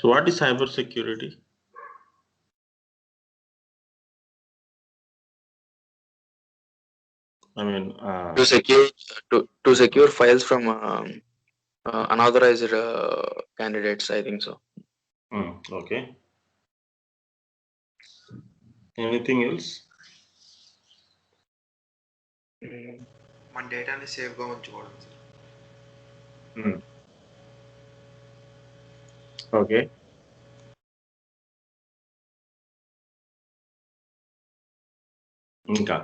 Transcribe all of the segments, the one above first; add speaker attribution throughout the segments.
Speaker 1: So what is cyber security? I mean,
Speaker 2: to secure files from unauthorized candidates, I think so.
Speaker 1: Okay. Anything else?
Speaker 3: మన డేటాని సేఫ్గా ఉంచుకోవడం sir.
Speaker 1: Okay. ఇంకా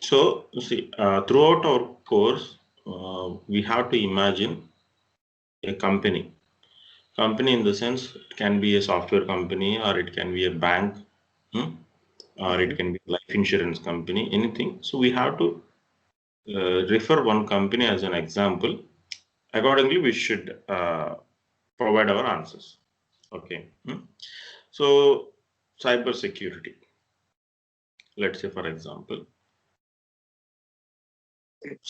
Speaker 1: So you see, throughout our course, we have to imagine a company. Company in the sense it can be a software company, or it can be a bank, or it can be a life insurance company, anything. So we have to refer one company as an example. Accordingly, we should provide our answers. Okay. So cyber security. Let's say, for example,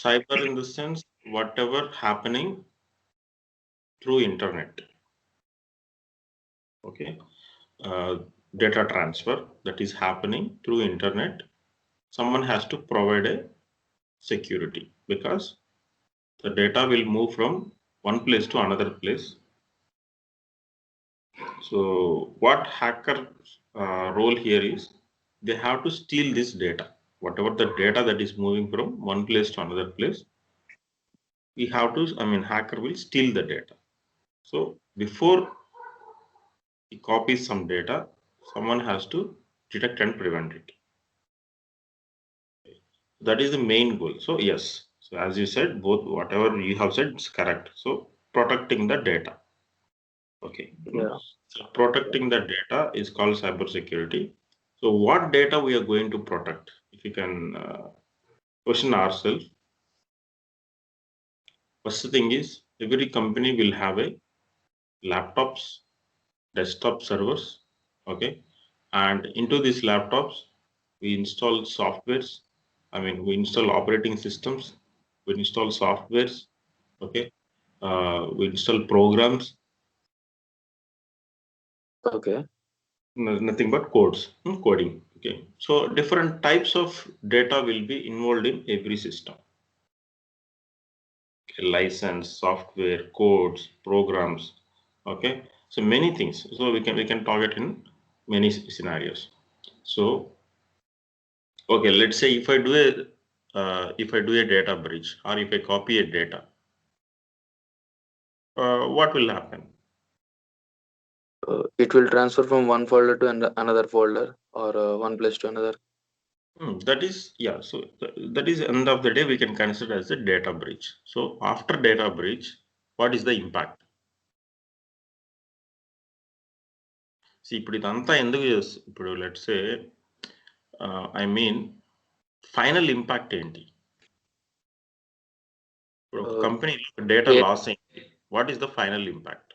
Speaker 1: cyber in the sense whatever happening through internet. Okay. Data transfer that is happening through internet, someone has to provide a security, because the data will move from one place to another place. So what hacker role here is, they have to steal this data. Whatever the data that is moving from one place to another place, we have to, hacker will steal the data. So before he copies some data, someone has to detect and prevent it. That is the main goal. So yes, so as you said, both whatever you have said is correct. So protecting the data. Okay.
Speaker 2: Yeah.
Speaker 1: So protecting the data is called cyber security. So what data we are going to protect? If you can question ourselves. First thing is, every company will have a laptops, desktop servers. Okay. And into these laptops, we install softwares. We install operating systems. We install softwares. Okay. We install programs.
Speaker 2: Okay.
Speaker 1: Nothing but codes, coding. Okay. So different types of data will be involved in every system. Okay. License, software, codes, programs. Okay. So many things. So we can target in many scenarios. So okay, let's say if I do a data breach, or if I copy a data, what will happen?
Speaker 2: It will transfer from one folder to another folder, or one place to another.
Speaker 1: That is, yeah. So that is, end of the day, we can consider as a data breach. So after data breach, what is the impact? See, ఇప్పుడు ఇదంతా ఎందుకు ఇప్పుడు let's say, final impact ఏంటి? ఇప్పుడు ఒక company data loss అయింది, what is the final impact?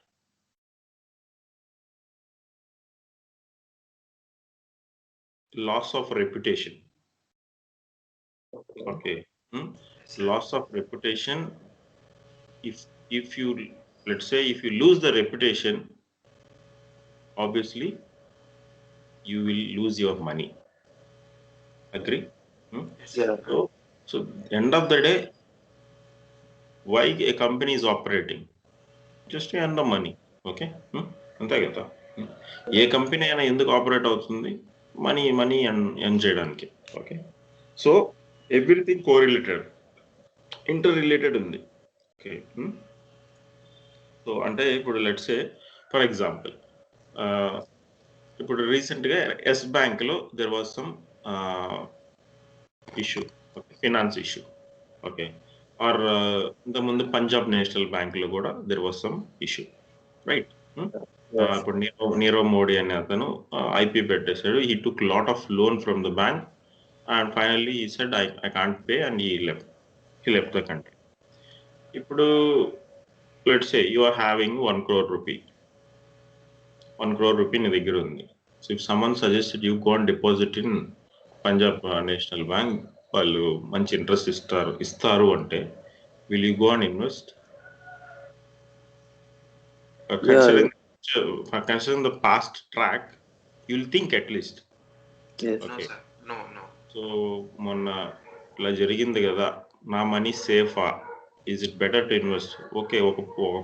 Speaker 1: Loss of reputation. Okay. Loss of reputation. If you, let's say, if you lose the reputation, obviously you will lose your money. Agree?
Speaker 2: Yeah.
Speaker 1: So end of the day, why a company is operating? Just to earn the money. Okay. అంతే కదా. ఏ company అయినా ఎందుకు operate అవుతుంది? Money earn చేయడానికి. Okay. So everything correlated, inter related ఉంది. Okay. So అంటే ఇప్పుడు let's say, for example, ఇప్పుడు రీసెంట్గా ఎస్ బ్యాంక్లో there was some issue, finance issue. Okay. Or ఇంతకుముందు పంజాబ్ నేషనల్ బ్యాంక్లో కూడా there was some issue, right? ఇప్పుడు నీరవ్ మోడీ అనే అతను ఐపీ పెట్టేశాడు. He took lot of loan from the bank, and finally he said I can't pay, and he left the country. ఇప్పుడు let's say you are having 1 crore rupee. 1 crore rupee నీ దగ్గర ఉంది. So if someone suggested you go and deposit in Punjab national bank, వాళ్ళు మంచి interest ఇస్తారు అంటే will you go and invest?
Speaker 2: Yeah.
Speaker 1: Considering the past track, you'll think at least.
Speaker 2: Yes.
Speaker 3: No,
Speaker 1: Okay.
Speaker 3: sir. No.
Speaker 1: సో మొన్న ఇలా జరిగింది కదా, నా మనీ సేఫా, is it better to invest? Okay, ఒక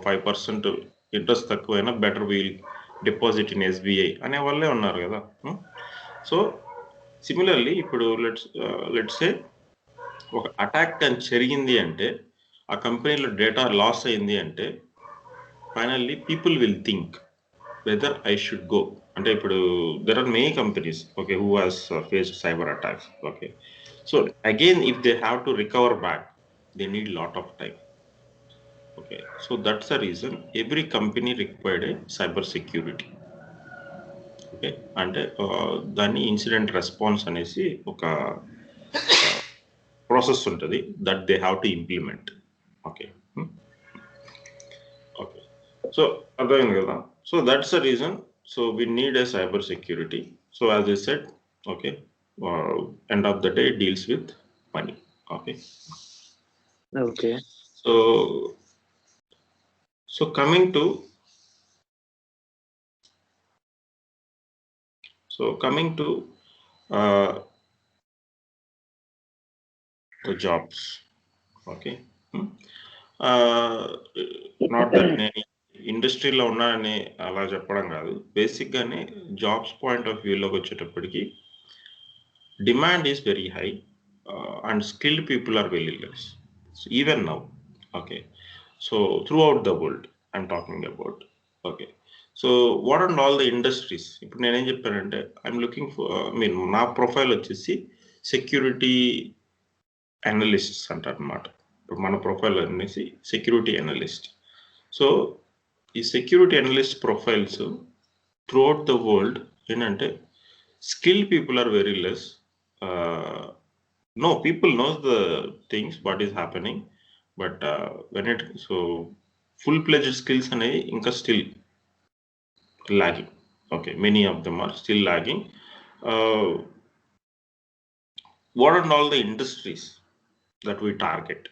Speaker 1: 5% ఇంట్రెస్ట్ తక్కువైనా better we'll deposit in SBI అనే వాళ్ళే ఉన్నారు కదా. సో సిమిలర్లీ ఇప్పుడు లెట్స్ సే ఒక అటాక్ కానీ జరిగింది అంటే, ఆ కంపెనీలో డేటా లాస్ అయింది అంటే, finally people will think whether I should go. అంటే ఇప్పుడు there are many companies okay who has faced cyber attacks. Okay, so again if they have to recover back, they need lot of time. Okay, so that's the reason every company required a cyber security. Okay, అంటే దాన్ని incident response అనేసి ఒక process ఉంటుంది that they have to implement. Okay okay, so అర్థమైంది కదా. So that's the reason. So we need a cyber security. So as I said, okay, end of the day deals with money. Okay.
Speaker 2: Okay.
Speaker 1: So coming to the jobs. Okay. Not that నేను ఇండస్ట్రీలో ఉన్నానని అలా చెప్పడం కాదు. బేసిక్గానే jobs point of వ్యూలోకి వచ్చేటప్పటికి demand is very high and skilled people are very less even now. Okay, so throughout the world I'm talking about. Okay, so what and all the industries. ఇప్పుడు నేనేం చెప్పానంటే I'm looking for, నా profile వచ్చేసి security analysts అంటారు అనమాట. ఇప్పుడు మన profile అనేసి సెక్యూరిటీ అనలిస్ట్. సో ఈ security analyst profiles throughout the world ఏంటంటే skill people are very less. No, people knows the things what is happening, but when it so full-fledged skills అనేవి ఇంకా still lagging. Okay, many of them are still lagging. What are all the industries that we target?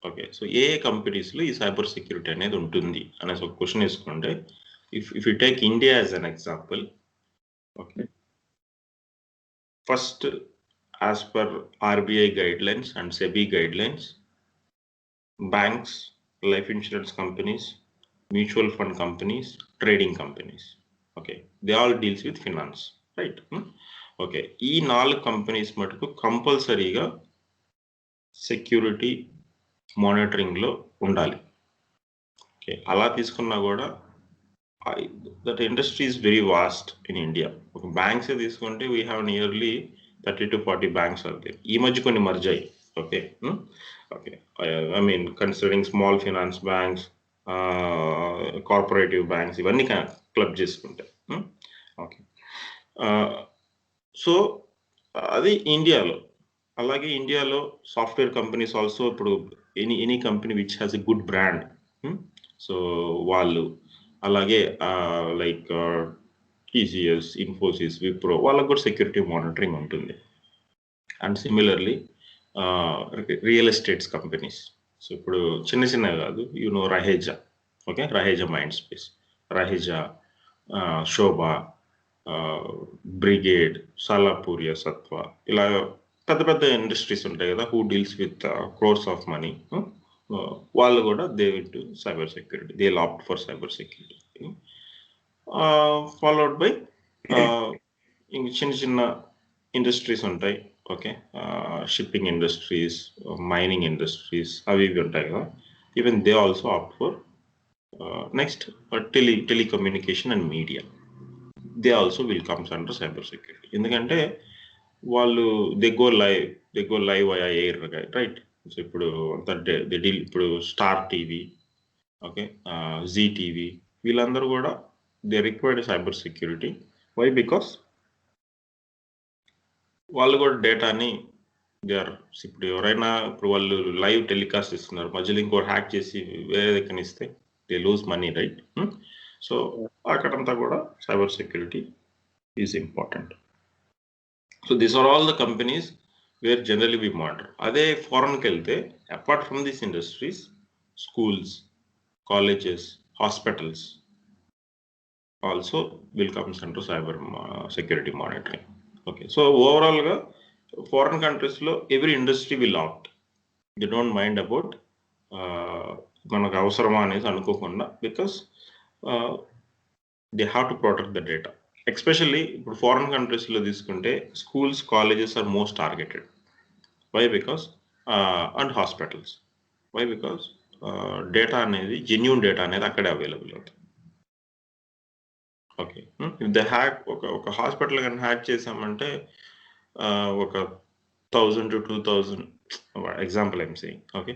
Speaker 1: Okay, so ఏ కంపెనీస్లో ఈ cyber security అనేది ఉంటుంది అనేసి ఒక question వేసుకుంటే, if you take India as an example. Okay, first as per RBI guidelines and SEBI guidelines, banks, life insurance companies, mutual fund companies, trading companies, okay, they all deals with finance, right? Okay, ఈ 4 companies మటుకు కంపల్సరీగా security మానిటరింగ్లో ఉండాలి. Okay, అలా తీసుకున్నా కూడా that industry is very vast in India. ఒక బ్యాంక్సే తీసుకుంటే we have nearly 30 to 40 banks are there. ఈ మధ్య కొన్ని మర్జ్ అయ్యి. Okay okay, I mean considering small finance banks, corporative banks, ఇవన్నీ క్లబ్ చేసుకుంటే. ఓకే, సో అది ఇండియాలో. అలాగే ఇండియాలో సాఫ్ట్వేర్ కంపెనీస్ ఆల్సో, ఇప్పుడు any company which has a good brand, so వాళ్ళు, అలాగే లైక్ టీసీఎస్, ఇన్ఫోసిస్, విప్రో, వాళ్ళకు కూడా సెక్యూరిటీ మానిటరింగ్ ఉంటుంది. And similarly real estates companies. So ఇప్పుడు చిన్న కాదు, Raheja. Okay, Raheja Mind Space, Raheja, Sobha, Brigade, Salarpuria, Sattva, ఇలా పెద్ద పెద్ద ఇండస్ట్రీస్ ఉంటాయి కదా, who deals with crores of money. వాళ్ళు కూడా they will to cyber security, they will opt for cyber security. Followed by ఇంక చిన్న ఇండస్ట్రీస్ ఉంటాయి. Okay, shipping industries, mining industries, అవి ఇవి ఉంటాయి కదా, even they also opt for. Next telecommunication and media, they also will comes under cyber security. ఎందుకంటే వాళ్ళు they go live అయ్యా ఎయిర్, రైట్? సో ఇప్పుడు ఇప్పుడు Star TV, okay, Zee TV, వీళ్ళందరూ కూడా they required cyber security. Why? Because వాళ్ళు కూడా డేటాని ఇప్పుడు ఎవరైనా ఇప్పుడు వాళ్ళు లైవ్ టెలికాస్ట్ ఇస్తున్నారు, మధ్యలో ఇంకో హ్యాక్ చేసి వేరే దగ్గర ఇస్తే they lose money, right? So అక్కడంతా కూడా cyber security is important. So these are all the companies where generally we monitor. అదే ఫారెన్కి వెళ్తే apart from these industries, schools, colleges, hospitals also will come under cyber security monitoring. Okay, so overall foreign countries lo every industry will opt. They don't mind about manaku avasarama anesi anukokunda, because they have to protect the data. Especially foreign countries lo తీసుకుంటే schools, colleges are most targeted. Why? Because and hospitals. Why? Because data అనేది genuine data అనేది అక్కడే available అవుతుంది. Okay, if the hack ఒక hospital కానీ hack చేసామంటే ఒక 1000 to 2000 example I'm saying. Okay,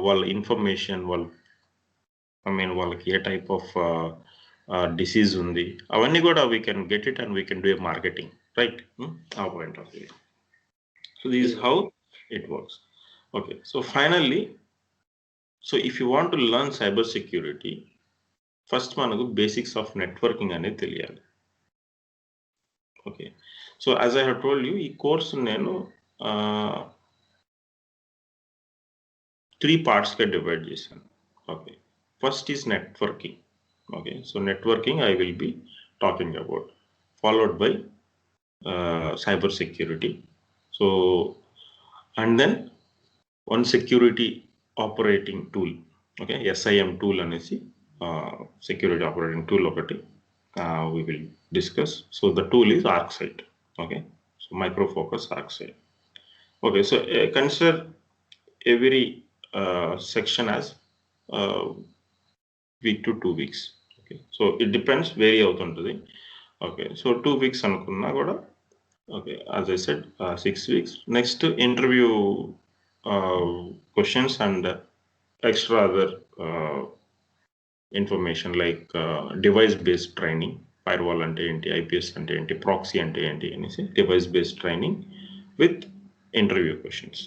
Speaker 1: వాళ్ళ ఇన్ఫర్మేషన్, వాళ్ళకి ఏ టైప్ ఆఫ్ డిసీజ్ ఉంది అవన్నీ కూడా we can get it and we can do a marketing, right? ఆ point of view. So this is how it works. Okay, so finally, so if you want to learn cyber security, first manaku basics of networking అనేది తెలియాలి. Okay, so as I have told you, ఈ course నేను 3 parts గా divide చేశాను. Okay, first is networking. Okay, so networking I will be talking about, followed by cyber security. So and then one security operating tool. Okay, SIM tool anesi security operating tool okati we will discuss. So the tool is ArcSight. Okay, so Micro Focus ArcSight. Okay, so consider every section as week to 2 weeks. Okay, so it depends, vary avutuntadi. Okay, so 2 weeks anukunna kuda, okay, as I said 6 weeks. Next interview questions and extra other information like device based training, firewall ante enti, IPS ante enti, proxy ante enti anesi device based training with interview questions.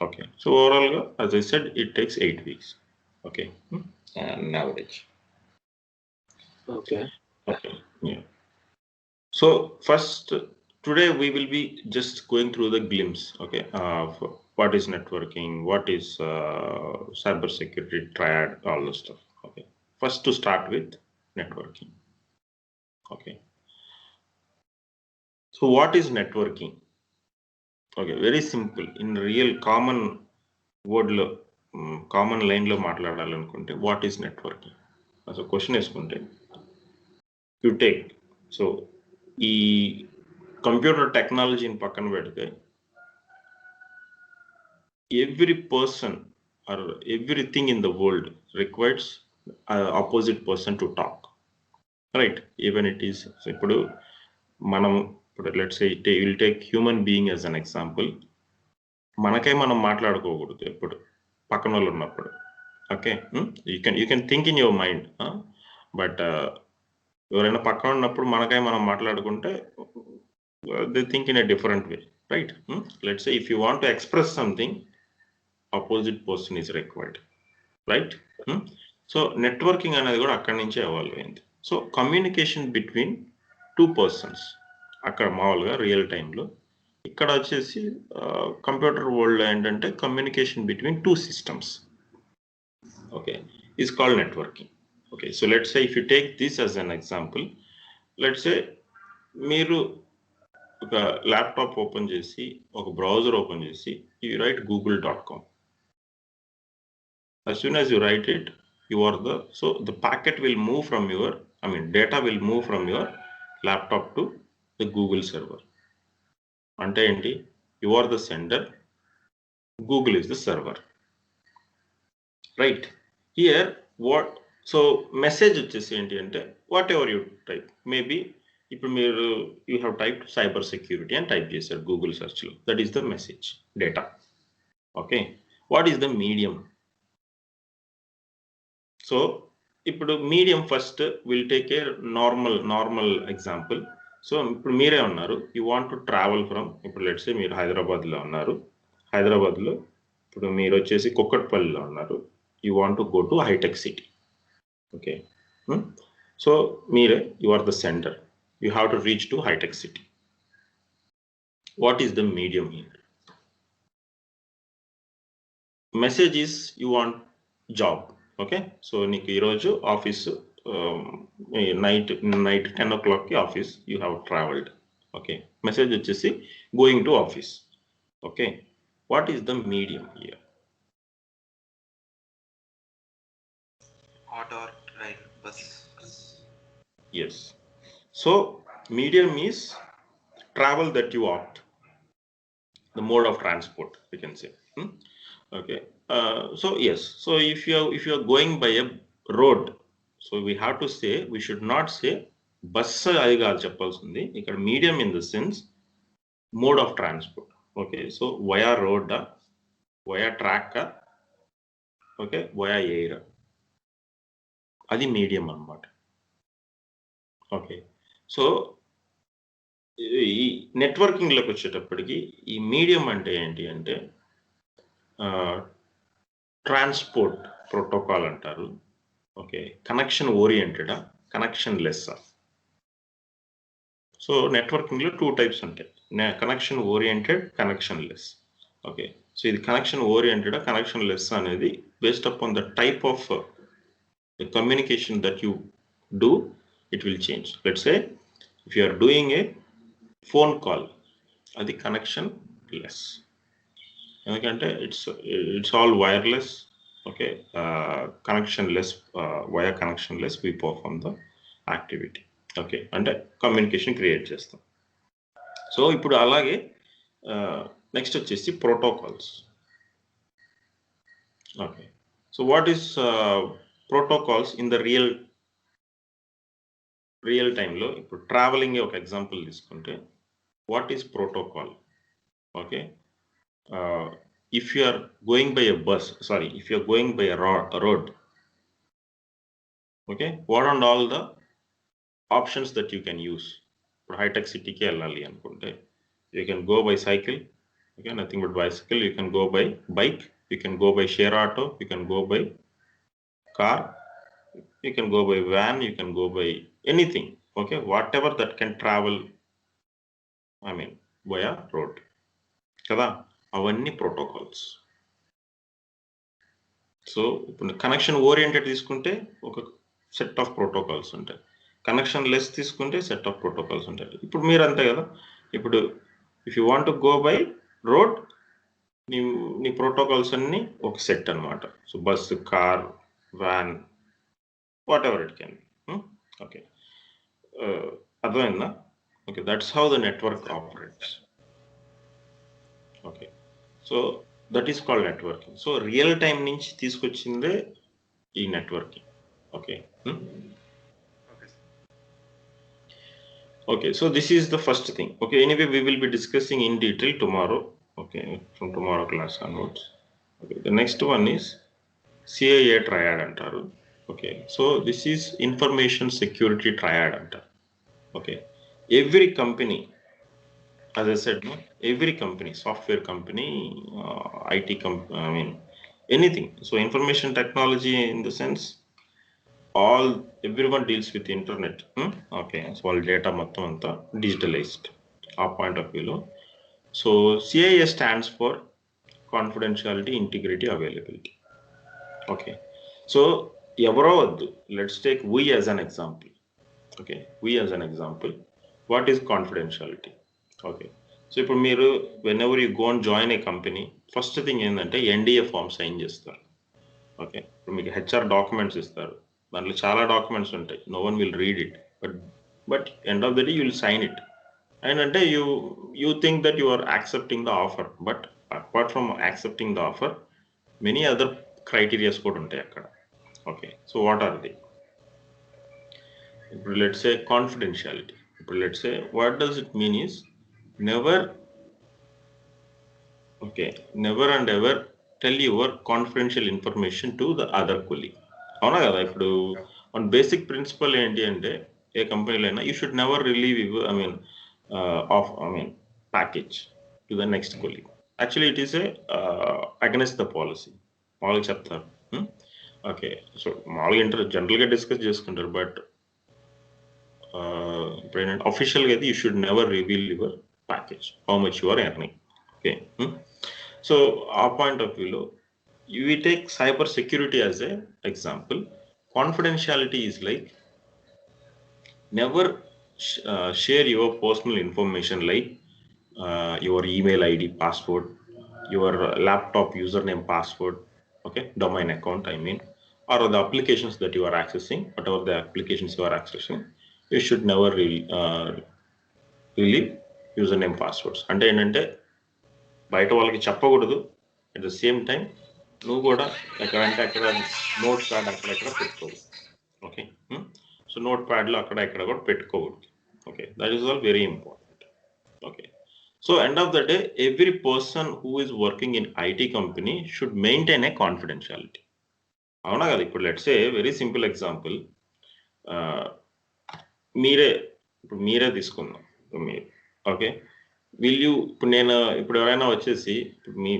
Speaker 1: Okay, so overall as I said it takes 8 weeks. Okay, and average.
Speaker 2: Okay.
Speaker 1: Okay, yeah. So first, today we will be just going through the glimpse, okay, of what is networking, what is cyber security triad, all the stuff. Okay, first to start with networking. Okay, so what is networking? Okay, very simple, in real common word lo common line lo మాట్లాడాలనుకుంటే what is networking as a question వేసుకుంటే you take, so ఈ computer టెక్నాలజీని పక్కన పెడితే every person or everything in the world requires opposite person to talk, right? Even it is, so ఇప్పుడు మనం let's say we'll take human being as an example. మనకై మనం మాట్లాడుకోకూడదు ఎప్పుడు పక్కన వాళ్ళు ఉన్నప్పుడు. Okay, you can think in your mind, but ఎవరైనా పక్కన ఉన్నప్పుడు మనకై మనం మాట్లాడుకుంటే they think in a different way, right? Let's say if you want to express something, opposite person is required, right? So networking అనేది కూడా అక్కడి నుంచే ఎవాల్వ్ అయింది. సో కమ్యూనికేషన్ బిట్వీన్ 2 persons అక్కడ మామూలుగా రియల్ టైంలో. ఇక్కడ వచ్చేసి కంప్యూటర్ వరల్డ్లో ఏంటంటే communication between 2 systems. Okay, is called networking. Okay, so let's say if you take this as an example, let's say మీరు ఒక ల్యాప్టాప్ ఓపెన్ చేసి ఒక బ్రౌజర్ ఓపెన్ చేసి you write google.com. As soon as you write it, you are so the packet will move from your, data will move from your laptop to the Google server. Ante enti, you are the sender, Google is the server, right? Here what, so message వచ్చేసి ఏంటి అంటే whatever you type, maybe ఇప్పుడు మీరు you have typed cyber security and type చేశారు Google search లో, that is the message data. Okay, what is the medium? So ఇప్పుడు medium first will take a normal example. So ఇప్పుడు మీరే ఉన్నారు, you want to travel from, ఇప్పుడు let's say మీరు హైదరాబాద్లో ఉన్నారు, హైదరాబాద్లో ఇప్పుడు మీరు వచ్చేసి కుక్కట్పల్లిలో ఉన్నారు, you want to go to Hitech City. Okay, so మీరే you are the centre, you have to reach to Hitech City. What is the medium here? message is you want job. Okay, so నీకు ఈరోజు office night 10 o'clock కి office you have travelled. Okay, message వచ్చేసి going to office. Okay, what is the medium here?
Speaker 3: Auto or train, bus.
Speaker 1: Yes. So medium is travel that you opt, the mode of transport, we can say. Okay. So yes, so if you are going by a road, so we have to say, we should not say bus adi gaadu cheppalsindi ikkada medium in the sense mode of transport. Okay, so via road, via track, okay, via air, adi medium annamata. Okay, so ఈ నెట్వర్కింగ్లోకి వచ్చేటప్పటికి ఈ medium అంటే ఏంటి అంటే transport protocol అంటారు. Okay, connection ఓరియంటెడా, connectionless. So నెట్వర్కింగ్లో 2 types ఉంటాయి, connection oriented, connectionless. Okay, so ఇది కనెక్షన్ ఓరియంటెడా, కనెక్షన్ లెస్ అనేది based upon the type of the communication that you do, it will change. Let's say if you are doing a phone call, adi connection less, endukante it's all wireless. Okay, connection less, via connection less we perform the activity. Okay, ante communication create chestam. So ippudu alage next vachesi protocols. Okay, so what is protocols in the real time లో? ఇప్పుడు travelling ఒక example తీసుకుంటే what is protocol? Okay, if you are going by a bus, sorry, if you are going by a road, okay, what and all the options that you can use. ఇప్పుడు హైటెక్ సిటీకి వెళ్ళాలి అనుకుంటే you can go by cycle. Okay, nothing but bicycle. You can go by bike, you can go by share auto, you can go by car, you can go by van, you can go by anything. Okay, whatever that can travel, I mean via road kada, avanni protocols. So connection oriented తీసుకుంటే ఒక set of protocols ఉంటాయి, connection less తీసుకుంటే set of protocols ఉంటాయి. ఇప్పుడు మీరు అంతే కదా, ఇప్పుడు if you want to go by road, నీ ప్రోటోకాల్స్ అన్ని ఒక సెట్ అన్నమాట. So bus, car, van, whatever it can be. Okay, అర్థమైందా? Okay, that's how the network operates. Okay, so that is called networking. So real time నుంచి తీసుకొచ్చిందే ఈ networking. Okay. Okay, so this is the first thing. Okay, anyway we will be discussing in detail tomorrow. Okay, from tomorrow class onwards. Okay, the next one is CIA triad antaru. Okay, so this is information security triad antaru. Okay, every company, as I said, no, every company, software company, IT company, I mean anything. So information technology in the sense everyone deals with the internet. Okay, so all data మొత్తం అంతా digitalized ఆ point of view లో. So CIA stands for confidentiality, integrity, availability. Okay, so ఎవరో వద్దు, let's take we as an example. Okay, we as an example, what is confidentiality? Okay, so ఇప్పుడు మీరు whenever you go and join a company, first thing ఏంటంటే NDA form sign చేస్తారు. Okay, ఇప్పుడు మీకు HR documents ఇస్తారు, దాంట్లో చాలా documents ఉంటాయి, no one will read it, but end of the day you will sign it. ఏంటంటే you think that you are accepting the offer, but apart from accepting the offer, many other criterias కూడా ఉంటాయి అక్కడ. Okay, so what are the? ఇప్పుడు let's say confidentiality. ఇప్పుడు let's say what does it mean is never and ever tell your confidential information to the other colleague. అవునా కదా? ఇప్పుడు one basic principle ఏంటి అంటే ఏ కంపెనీలో అయినా you should never relieve package to the next colleague. Actually it is against the policy. మామూలుగా చెప్తారు. Okay, so మామూలుగా జనరల్గా డిస్కస్ చేసుకుంటారు, బట్ ఇప్పుడు ఏంటంటే అఫీషియల్గా అయితే you should never reveal your package, how much you are earning. Okay, so ఆ పాయింట్ ఆఫ్ వ్యూలో we take cyber security as an example. Confidentiality is like never share your personal information like your email ID, password, your laptop username, password, okay, domain account, I mean, or the applications that you are accessing, whatever the applications you are accessing, you should never really username, passwords. అంటే ఏంటంటే బయట వాళ్ళకి చెప్పకూడదు, at the same time నువ్వు కూడా ఎక్కడంటే అక్కడ note pad అక్కడెక్కడ పెట్టుకోవు. ఓకే, సో నోట్ ప్యాడ్లో అక్కడ ఎక్కడ కూడా పెట్టుకోకూడదు. Okay, that is all very important. Okay, so end of the day, every person who is working in IT company should maintain a confidentiality. అవునా కదా? ఇప్పుడు let's say very simple example, మీరే తీసుకుందాం. మీరు ఓకే, ఇప్పుడు ఎవరైనా వచ్చేసి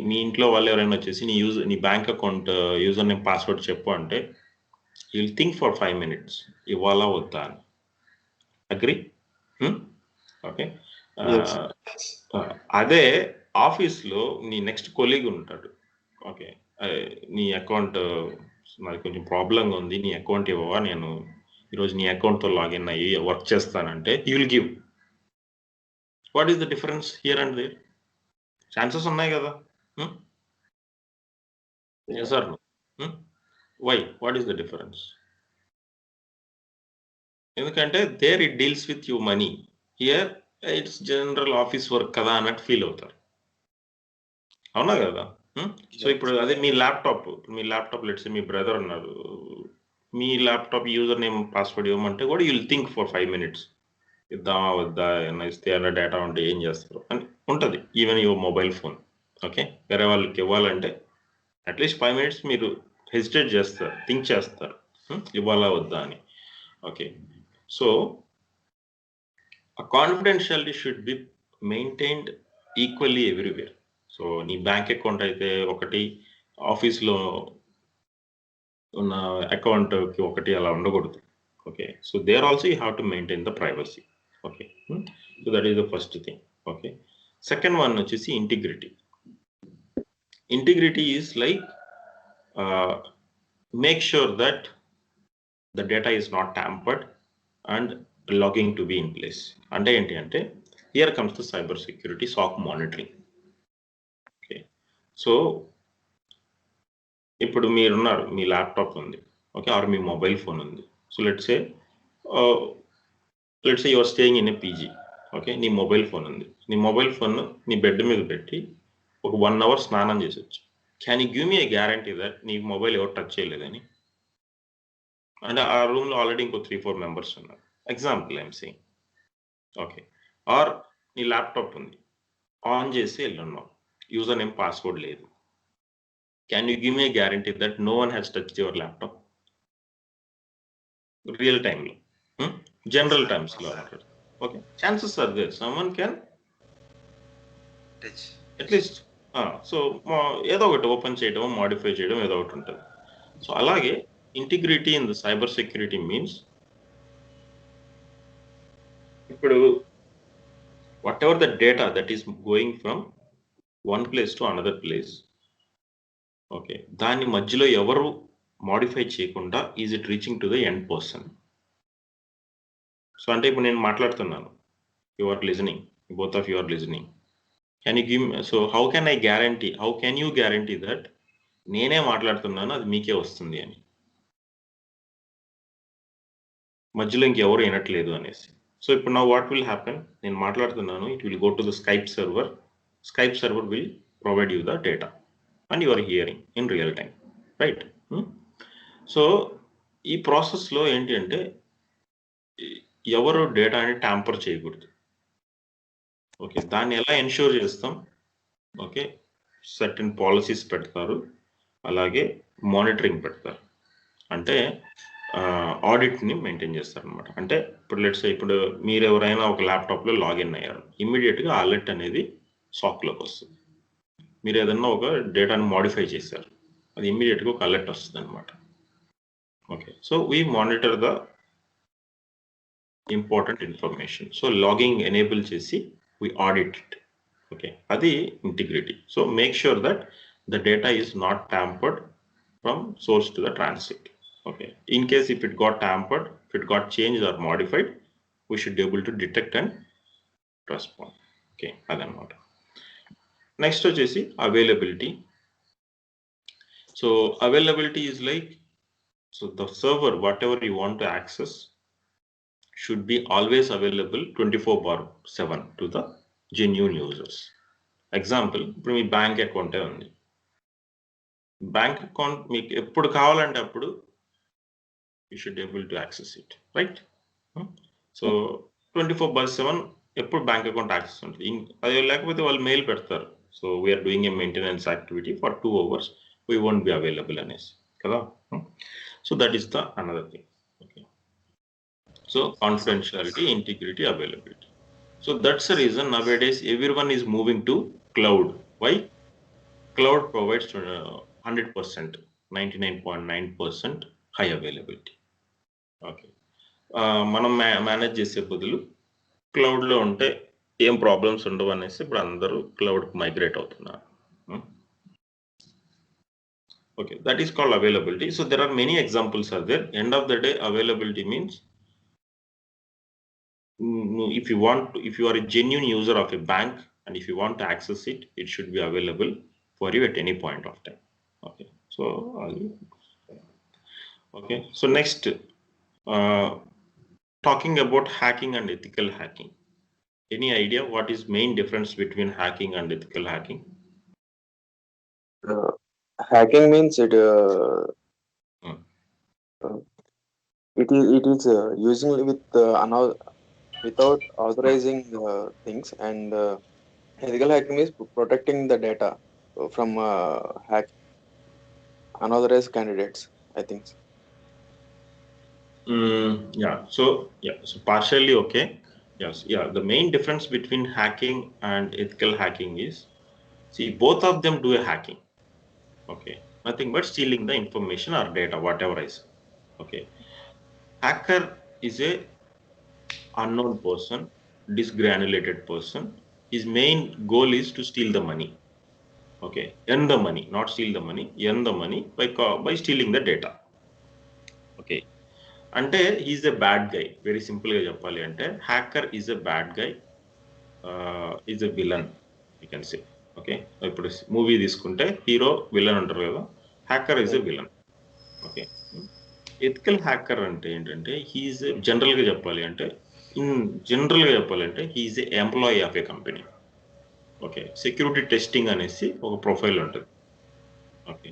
Speaker 1: మీ ఇంట్లో వాళ్ళు ఎవరైనా వచ్చేసి నీ bank account user name password చెప్పు అంటే you will think for 5 minutes ఇవ్వాలా వద్దా అని. అగ్రీ? ఓకే, అదే ఆఫీస్లో నీ నెక్స్ట్ కొలీగ్ ఉంటాడు. ఓకే, నీ అకౌంట్ నాకు కొంచెం ప్రాబ్లంగా ఉంది, నీ అకౌంట్ ఇవ్వవా, నేను ఈరోజు నీ అకౌంట్తో లాగిన్ అయ్యి వర్క్ చేస్తానంటే you will give. What is the difference here and there? Chances ఉన్నాయి కదా. Sir why? What is the difference? ఎందుకంటే there it deals with you money, here it's general office work కదా అన్నట్టు ఫీల్ అవుతారు. అవునా కదా? సో ఇప్పుడు అదే మీ ల్యాప్టాప్ లెట్స్ మీ బ్రదర్ ఉన్నారు, మీ ల్యాప్టాప్ యూజర్ నేమ్ పాస్వర్డ్ ఇవ్వమంటే కూడా you will think for 5 minutes ఇద్దామా వద్దా, ఏమన్నా ఇస్తే ఏమన్నా డేటా ఉంటే ఏం చేస్తారు అని ఉంటుంది. Even your mobile phone. Okay, వేరే వాళ్ళకి ఇవ్వాలంటే అట్లీస్ట్ 5 minutes మీరు హెసిటేట్ చేస్తారు, థింక్ చేస్తారు ఇవ్వాలా వద్దా అని. Okay, so a confidentiality should be maintained equally everywhere. So నీ బ్యాంక్ అకౌంట్ అయితే ఒకటి, ఆఫీస్లో ఉన్న అకౌంట్కి ఒకటి, అలా ఉండకూడదు. Okay, so there also you have to maintain the privacy. Okay, so that is the first thing. Okay, second one వచ్చేసి integrity. Integrity is like make sure that the data is not tampered and logging to be in place. అంటే ఏంటి అంటే here comes the cyber security, SOC monitoring. Okay, so ఇప్పుడు మీరున్నారు, మీ laptop ఉంది, okay, or మీ mobile phone ఉంది. So let's say you are staying in a PG. Okay, నీ మొబైల్ ఫోన్ ఉంది, నీ మొబైల్ ఫోన్ నీ బెడ్ మీద పెట్టి ఒక 1 hour స్నానం చేసొచ్చు. Can you give me a guarantee that నీ మొబైల్ ఎవరు టచ్ చేయలేదని? అంటే ఆ రూమ్లో ఆల్రెడీ ఇంకో 3-4 members ఉన్నారు, example I'm saying. Okay, or నీ ల్యాప్టాప్ ఉంది, ఆన్ చేసి వెళ్ళున్నావు, యూజర్ నేమ్ పాస్వర్డ్ లేదు. Can you give me a guarantee that no one has touched your laptop? Real time, general times lo. Okay, chances are there someone can
Speaker 3: touch
Speaker 1: at least. So ఏదో ఒకటి open చేయడం, modify చేయడం ఏదో ఒకటి ఉంటుంది. So అలాగే integrity in the cyber security means ఇప్పుడు whatever the data that is going from one place to another place, okay, దాని మధ్యలో ఎవరు మాడిఫై చేయకుండా is it reaching to the end person. So అంటే ఇప్పుడు నేను మాట్లాడుతున్నాను, you are listening, both of you are listening. Can you give, so how can you guarantee that నేనే మాట్లాడుతున్నాను అది మీకే వస్తుంది అని, మధ్యలో ఇంకెవరు వినట్లేదు అనేసి. సో ఇప్పుడు నా వాట్ విల్ హ్యాపెన్, నేను మాట్లాడుతున్నాను, it will go to the Skype server will provide you the data and you are hearing in real time, right? So ఈ ప్రాసెస్లో ఏంటి అంటే ఎవరు డేటాని ట్యాంపర్ చేయకూడదు. ఓకే, దాన్ని ఎలా ఎన్ష్యూర్ చేస్తాం? ఓకే, సర్టెన్ పాలసీస్ పెడతారు, అలాగే మానిటరింగ్ పెడతారు, అంటే ఆడిట్ని మెయింటైన్ చేస్తారు అనమాట. అంటే ఇప్పుడు లెట్స్ ఇప్పుడు మీరు ఎవరైనా ఒక ల్యాప్టాప్లో లాగిన్ అయ్యారు, ఇమ్మీడియట్గా అలర్ట్ అనేది సాక్లోకి వస్తుంది. మీరు ఏదన్నా ఒక డేటాను మాడిఫై చేశారు, అది ఇమ్మీడియట్గా ఒక అలర్ట్ వస్తుంది అనమాట. Okay, so we monitor the important information. So logging enable చేసి వీ ఆడిట్ ఇట్. ఓకే, అది integrity. So make sure that the data is not tampered from source to the transit. Okay. In case if it got tampered, if it got changed or modified, we should be able to detect and respond. Okay, అదనమాట. Next వచ్చేసి availability. So availability is like, so the server, whatever you want to access, should be always available 24/7 to the genuine users. Example, ఇప్పుడు మీ bank అకౌంటే ఉంది. Bank account మీకు ఎప్పుడు కావాలంటే అప్పుడు you should be able to access it, right? So 24/7 ఎప్పుడు bank account access ఉంటుంది. అది లేకపోతే వాళ్ళు మెయిల్ పెడతారు, so we're doing a maintenance activity for 2 hours, we won't be available అనేసి కదా. So that is the another thing. Okay, so confidentiality, integrity, availability. So that's the reason nowadays everyone is moving to cloud. Why? Cloud provides 100%, 99.9% high availability. Okay, మనం manage చేసే బదులు క్లౌడ్లో ఉంటే ఏం problems ఉండవు అనేసి ఇప్పుడు అందరూ క్లౌడ్కి మైగ్రేట్ అవుతున్నారు. Okay, that is called availability. So there are many examples are there. End of the day, availability means if you are a genuine user of a bank and if you want to access it, it should be available for you at any point of time. Okay, so next, talking about hacking and ethical hacking. Any idea what is main difference between hacking and ethical hacking?
Speaker 2: Hacking means it is using with without authorizing things, and ethical hacking is protecting the data from unauthorized candidates, I think.
Speaker 1: So partially okay. Yes, yeah. The main difference between hacking and ethical hacking is, see, both of them do a hacking. Okay, nothing but stealing the information or data, whatever I say. Okay, hacker is a unknown person, disgranulated person. His main goal is to steal the money. Okay, earn the money, not steal the money, earn the money by stealing the data. Okay, అంటే is a bad guy. Very సింపుల్గా చెప్పాలి అంటే hacker is a bad guy, is a villain, you can say. Okay, ఇప్పుడు movie తీసుకుంటే hero villain అంటారు కదా, hacker is a villain. Okay, ethical hacker అంటే ఏంటంటే హీఈస్ జనరల్గా చెప్పాలి అంటే he is a employee of a company. Okay, security testing అనేసి ఒక ప్రొఫైల్ ఉంటుంది. Okay,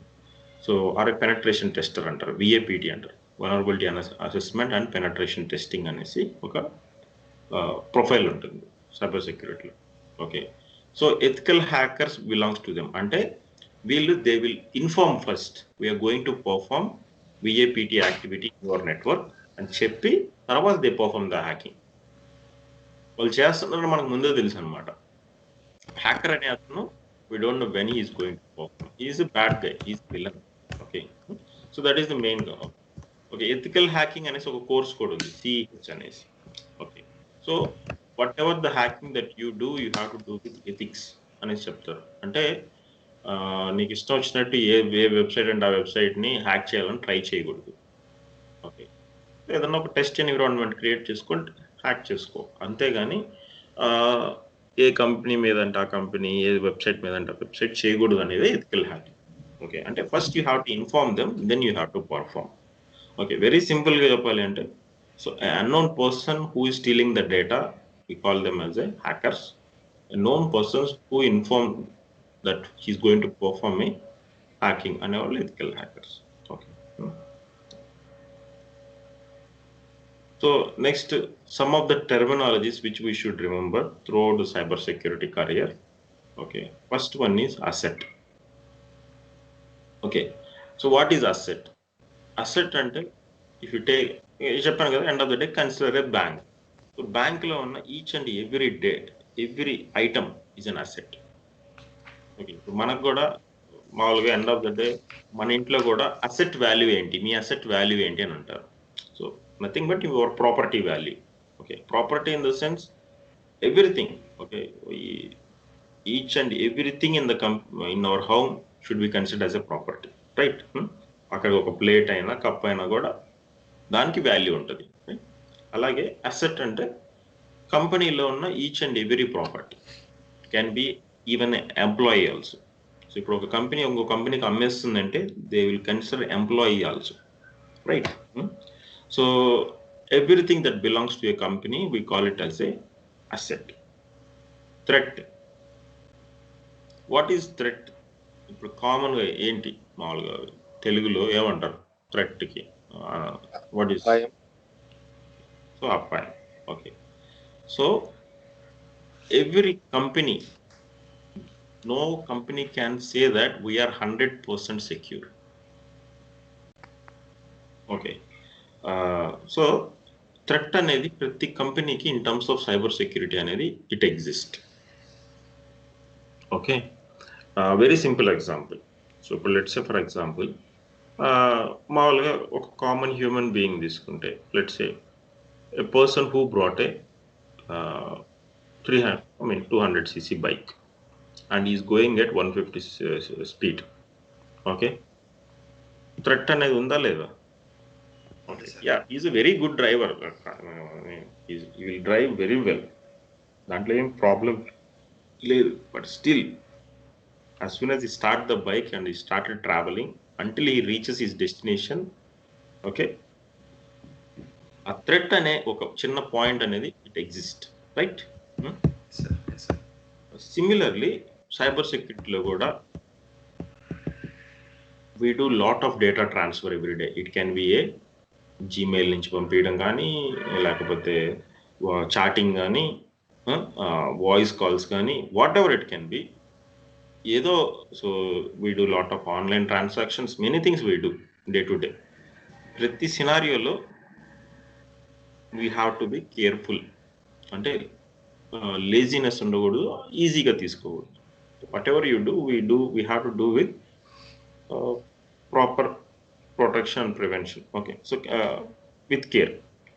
Speaker 1: so or a penetration tester అంటారు, విఏపిటి అంటారు, vulnerability assessment and penetration testing అనేసి ఒక ప్రొఫైల్ ఉంటుంది సైబర్ సెక్యూరిటీలో. Okay, so ethical hackers belongs to them. అంటే వీళ్ళు they will inform first we are going to perform VAPT activity in your network అని చెప్పి తర్వాత దే పర్ఫార్మ్ ద హ్యాకింగ్. వాళ్ళు చేస్తున్నారు మనకు ముందే తెలుసు అనమాట. హ్యాకర్ అనే అతను we don't know when he is going to perform. He is a bad guy, he is villain. Okay, so that is the main goal. Okay, ethical hacking అనేసి ఒక కోర్స్ కూడా ఉంది, CEH అనేసి. Okay, so what ever the hacking that you do, you have to do with ethics అనేసి చెప్తారు. అంటే నీకు ఇష్టం వచ్చినట్టు ఏ వెబ్సైట్ అంటే ఆ వెబ్సైట్ని హ్యాక్ చేయాలని ట్రై చేయకూడదు. ఓకే, ఏదన్నా ఒక టెస్ట్ ఎన్విరాన్మెంట్ క్రియేట్ చేసుకొని హ్యాక్ చేసుకో, అంతేగాని ఏ కంపెనీ మీద అంటే ఆ కంపెనీ, ఏ వెబ్సైట్ మీద అంటే ఆ వెబ్సైట్ చేయకూడదు అనేది ఎథికల్ హ్యాకింగ్. ఓకే, అంటే first you have to inform them, then you have to perform. Okay, very సింపుల్గా చెప్పాలి అంటే, so unknown person who is stealing the data, we call them as a hackers. A known persons who inform that he's going to perform a hacking and all ethical hackers. Okay. So next, some of the terminologies which we should remember throughout the cyber security career. Okay, first one is asset. Okay, so what is asset? Asset ante, if you take, చెప్పాను కదా, end of the day consider a bank. So bank లో ఉన్న each and every item is an asset. Okay, మనకు కూడా మామూలుగా end of the day మన ఇంట్లో కూడా అసెట్ వాల్యూ ఏంటి, మీ అసెట్ వాల్యూ ఏంటి అని అంటారు. So nothing but your property value. Okay, property in the sense everything. Okay, each and everything in our home should be considered as a property, right? అక్కడ ఒక plate అయినా cup అయినా కూడా దానికి వాల్యూ ఉంటుంది. అలాగే అసెట్ అంటే కంపెనీలో ఉన్న each and every property, can be even employee also. So ఇప్పుడు ఒక కంపెనీ ఇంకో కంపెనీకి అమ్మేస్తుందంటే they will consider employee also, right? So everything that belongs to a company we call it as a asset. Threat, what is threat? ఇప్పుడు కామన్గా ఏంటి మామూలుగా తెలుగులో ఏమంటారు థ్రెట్కి? What is? సో అపాయం. Okay, so every company, no company can say that we are 100% secure. Okay, so threat అనేది ప్రతి కంపెనీకి in terms of cyber security అనేది it exist. Okay, very simple example. So ఇప్పుడు లెట్స్ సే ఫర్ ఎగ్జాంపుల్ మామూలుగా ఒక common human being తీసుకుంటే, let's say a person who brought a 200cc bike and he is going at 150 speed. Okay, threat అనేది ఉందా లేదా? Yeah, he is a very good driver. He will drive very well, దాంట్లో ఏం problem లేదు. But still as soon as he start the bike and he started traveling until he reaches his destination, okay, ఆ threat అనే ఒక చిన్న point అనేది it exist, right? Similarly cyber సెక్యూరిటీలో కూడా we do lot of data transfer every day. It can be a Gmail నుంచి పంపించడం కానీ, లేకపోతే చాటింగ్ కానీ, వాయిస్ కాల్స్ కానీ, whatever it can be, ఏదో. So we do lot of online transactions, many things we do day to day. ప్రతి సినారియోలో we have to be careful. అంటే లేజినెస్ ఉండకూడదు, ఈజీగా తీసుకోకూడదు. What ever you do, we have to do with proper protection and prevention. Okay, so with care,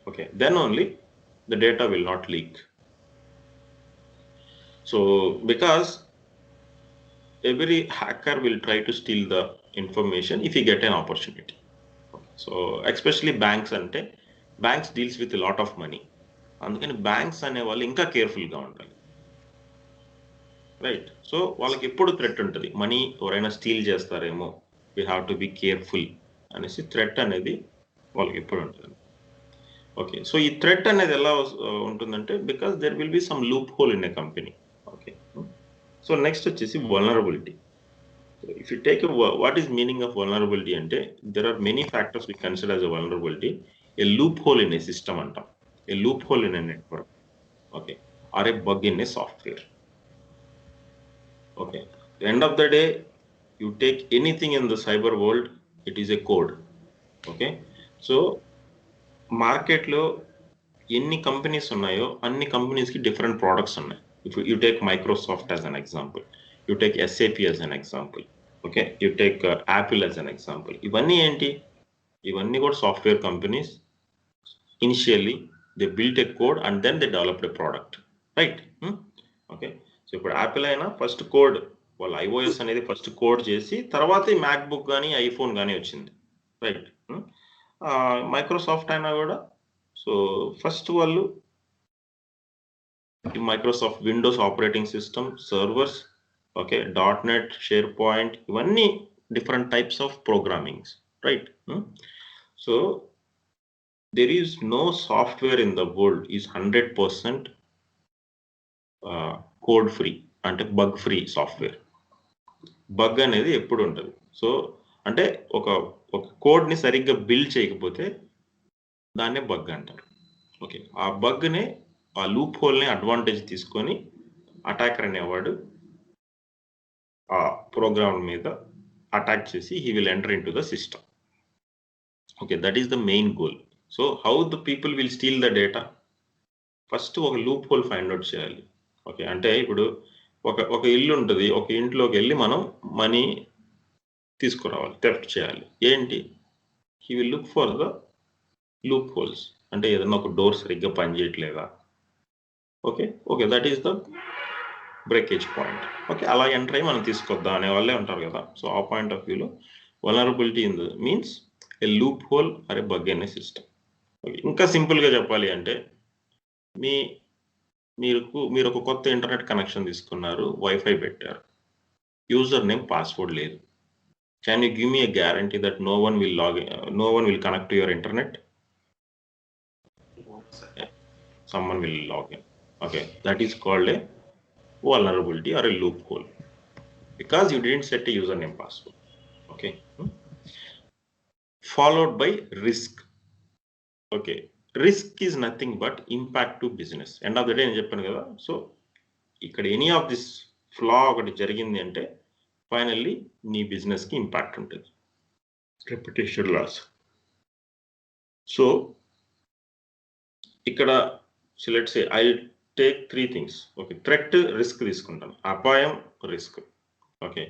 Speaker 1: okay, then only the data will not leak. So because every hacker will try to steal the information if he get an opportunity. Okay. So especially banks, ante banks deals with a lot of money, అందుకని banks అనే వాళ్ళు ఇంకా కేర్ఫుల్గా ఉండాలి, right? So వాళ్ళకి ఎప్పుడు threat ఉంటుంది, money ఎవరైనా స్టీల్ చేస్తారేమో, we have to be careful అనేసి థ్రెట్ అనేది వాళ్ళకి ఎప్పుడు ఉంటుంది. ఓకే, సో ఈ థ్రెట్ అనేది ఎలా ఉంటుందంటే, because there will be some loophole in a company. Okay, so next వచ్చేసి vulnerability. If you take what is meaning of vulnerability అంటే, there are many factors we consider as a vulnerability. A loophole in a system అంటాం, a loophole in a network, okay, or a bug in a software. Okay, end of the day you take anything in the cyber world, it is a code. Okay, so market lo ఎన్ని companies ఉన్నాయో అన్ని కంపెనీస్కి different products ఉన్నాయి. If you take Microsoft as an example, you take SAP as an example, okay, you take Apple as an example. ఇవన్నీ ఏంటి? ఇవన్నీ కూడా software companies. Initially they built a code and then they developed a product, right? Okay, so ఇప్పుడు Apple అయినా first code, వాళ్ళు iOS అనేది first code చేసి తర్వాత ఈ మ్యాక్బుక్ కానీ ఐఫోన్ కానీ వచ్చింది, రైట్? మైక్రోసాఫ్ట్ అయినా కూడా సో ఫస్ట్ వాళ్ళు Microsoft Windows operating system, servers, okay, .NET, SharePoint, ఇవన్నీ different types of programmings, right? So there is no software in the world is 100% code free, అంటే bug free software. Bug అనేది ఎప్పుడు ఉంటుంది. So అంటే ఒక కోడ్ని సరిగ్గా బిల్డ్ చేయకపోతే దాన్నే బగ్ అంటారు. ఓకే, ఆ బగ్ని, ఆ లూప్ హోల్ని అడ్వాంటేజ్ తీసుకొని అటాకర్ అనేవాడు ఆ ప్రోగ్రామ్ మీద అటాక్ చేసి he will enter in to the system. Okay, that is the main goal. So how the people will steal the data? First ఒక లూప్ హోల్ ఫైండ్ అవుట్ చేయాలి. Okay, అంటే ఇప్పుడు ఒక ఇల్లు ఉంటుంది, ఒక ఇంట్లోకి వెళ్ళి మనం మనీ తీసుకురావాలి, థెఫ్ట్ చేయాలి. ఏంటి? He will look for the loopholes, అంటే ఏదన్నా ఒక డోర్ సరిగ్గా పనిచేయట్లేదా? Okay, that is the breakage point. Okay, అలా ఎంటర్ అయ్యి మనం తీసుకొద్దాం అనే వాళ్ళే ఉంటారు కదా. సో ఆ పాయింట్ ఆఫ్ వ్యూలో vulnerability in the means a loophole or a bug in a system. ఇంకా సింపుల్గా చెప్పాలి అంటే మీరు ఒక కొత్త ఇంటర్నెట్ కనెక్షన్ తీసుకున్నారు, వైఫై పెట్టారు, యూజర్ నేమ్ పాస్వర్డ్ లేదు. Can you give me a guarantee that no one will connect to your internet? Someone will log in. Okay, that is called a vulnerability or a loophole because you didn't set a username password. Okay. Followed by risk. Okay, risk is nothing but impact to business. End of the day నేను చెప్పాను కదా. So ఇక్కడ any of this ఫ్లా ఒకటి జరిగింది అంటే finally నీ బిజినెస్కి impact ఉంటుంది, రెప్యుటేషన్ లాస్. సో ఇక్కడ let's say I take 3 things. Okay, threat risk తీసుకుంటాను, అపాయం risk. Okay,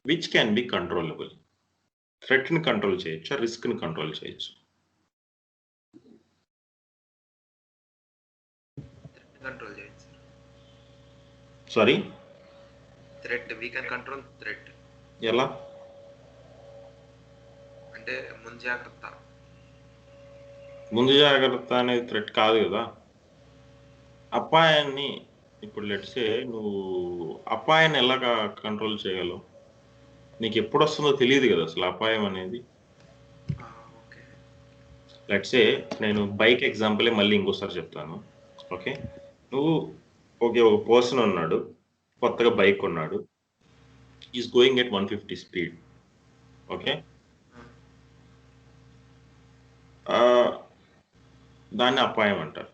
Speaker 1: which can be controllable? థ్రెట్ని కంట్రోల్ చేయొచ్చా, రిస్క్ని కంట్రోల్ చేయొచ్చు?
Speaker 3: కంట్రోల్ చేయొచ్చు.
Speaker 1: Sorry,
Speaker 3: threat we can control threat.
Speaker 1: ఎలా
Speaker 3: అంటే
Speaker 1: ముందు జాగ్రత్త అనేది థ్రెట్ కాదు కదా. అపాయాన్ని ఇప్పుడు లెట్సే నువ్వు అపాయాన్ని ఎలా కంట్రోల్ చేయగలవు? నీకు ఎప్పుడు వస్తుందో తెలియదు కదా అసలు అపాయం అనేది. లెట్సే నేను బైక్ ఎగ్జాంపులే మళ్ళీ ఇంకోసారి చెప్తాను. ఓకే, నువ్వు ఒక పర్సన్ ఉన్నాడు, కొత్తగా బైక్ కొన్నాడు, is going at 150 speed. Okay, దాన్ని అపాయం అంటారు.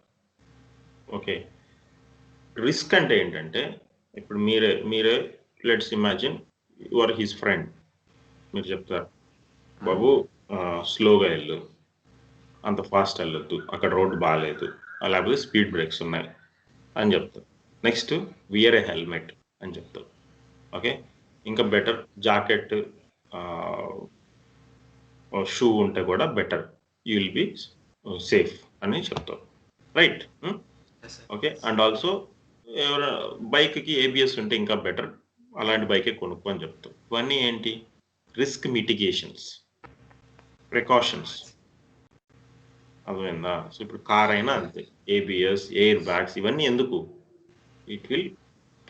Speaker 1: ఓకే, రిస్క్ అంటే ఏంటంటే ఇప్పుడు మీరే let's imagine you are his friend. మీరు చెప్తారు, బాబు స్లోగా వెళ్ళు, అంత ఫాస్ట్ వెళ్ళొద్దు, అక్కడ రోడ్డు బాగాలేదు, లేకపోతే స్పీడ్ బ్రేక్స్ ఉన్నాయి అని చెప్తారు. నెక్స్ట్ వియర్ ఏ హెల్మెట్ అని చెప్తారు. ఓకే, ఇంకా బెటర్ జాకెట్ షూ ఉంటే కూడా better, you will be safe అని చెప్తారు, రైట్? ఓకే, అండ్ ఆల్సో బైక్కి ఏబిఎస్ ఉంటే ఇంకా బెటర్, అలాంటి బైకే కొనుక్కో అని చెప్తాం. ఇవన్నీ ఏంటి? Risk mitigations, precautions. అర్థమైందా? సో ఇప్పుడు కార్ అయినా అంతే, ఏబిఎస్, ఎయిర్ బ్యాగ్స్, ఇవన్నీ ఎందుకు? It will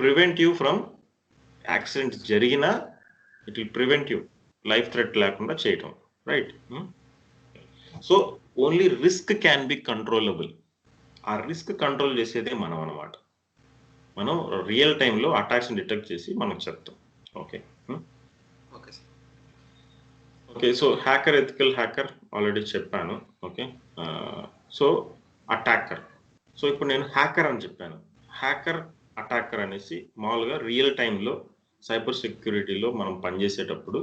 Speaker 1: prevent you from accident జరిగినా, it will prevent you, life threat లేకుండా చేయటం, right? So only risk can be controllable. ఆ రిస్క్ కంట్రోల్ చేసేదే మనం అనమాట. మనం రియల్ టైంలో అటాక్స్ని డిటెక్ట్ చేసి మనకు చెప్తాం. Okay okay, so hacker, ethical hacker already చెప్పాను. Okay, so attacker. సో ఇప్పుడు నేను హ్యాకర్ అని చెప్పాను. హ్యాకర్, అటాకర్ అనేసి మామూలుగా రియల్ టైంలో సైబర్ సెక్యూరిటీలో మనం పనిచేసేటప్పుడు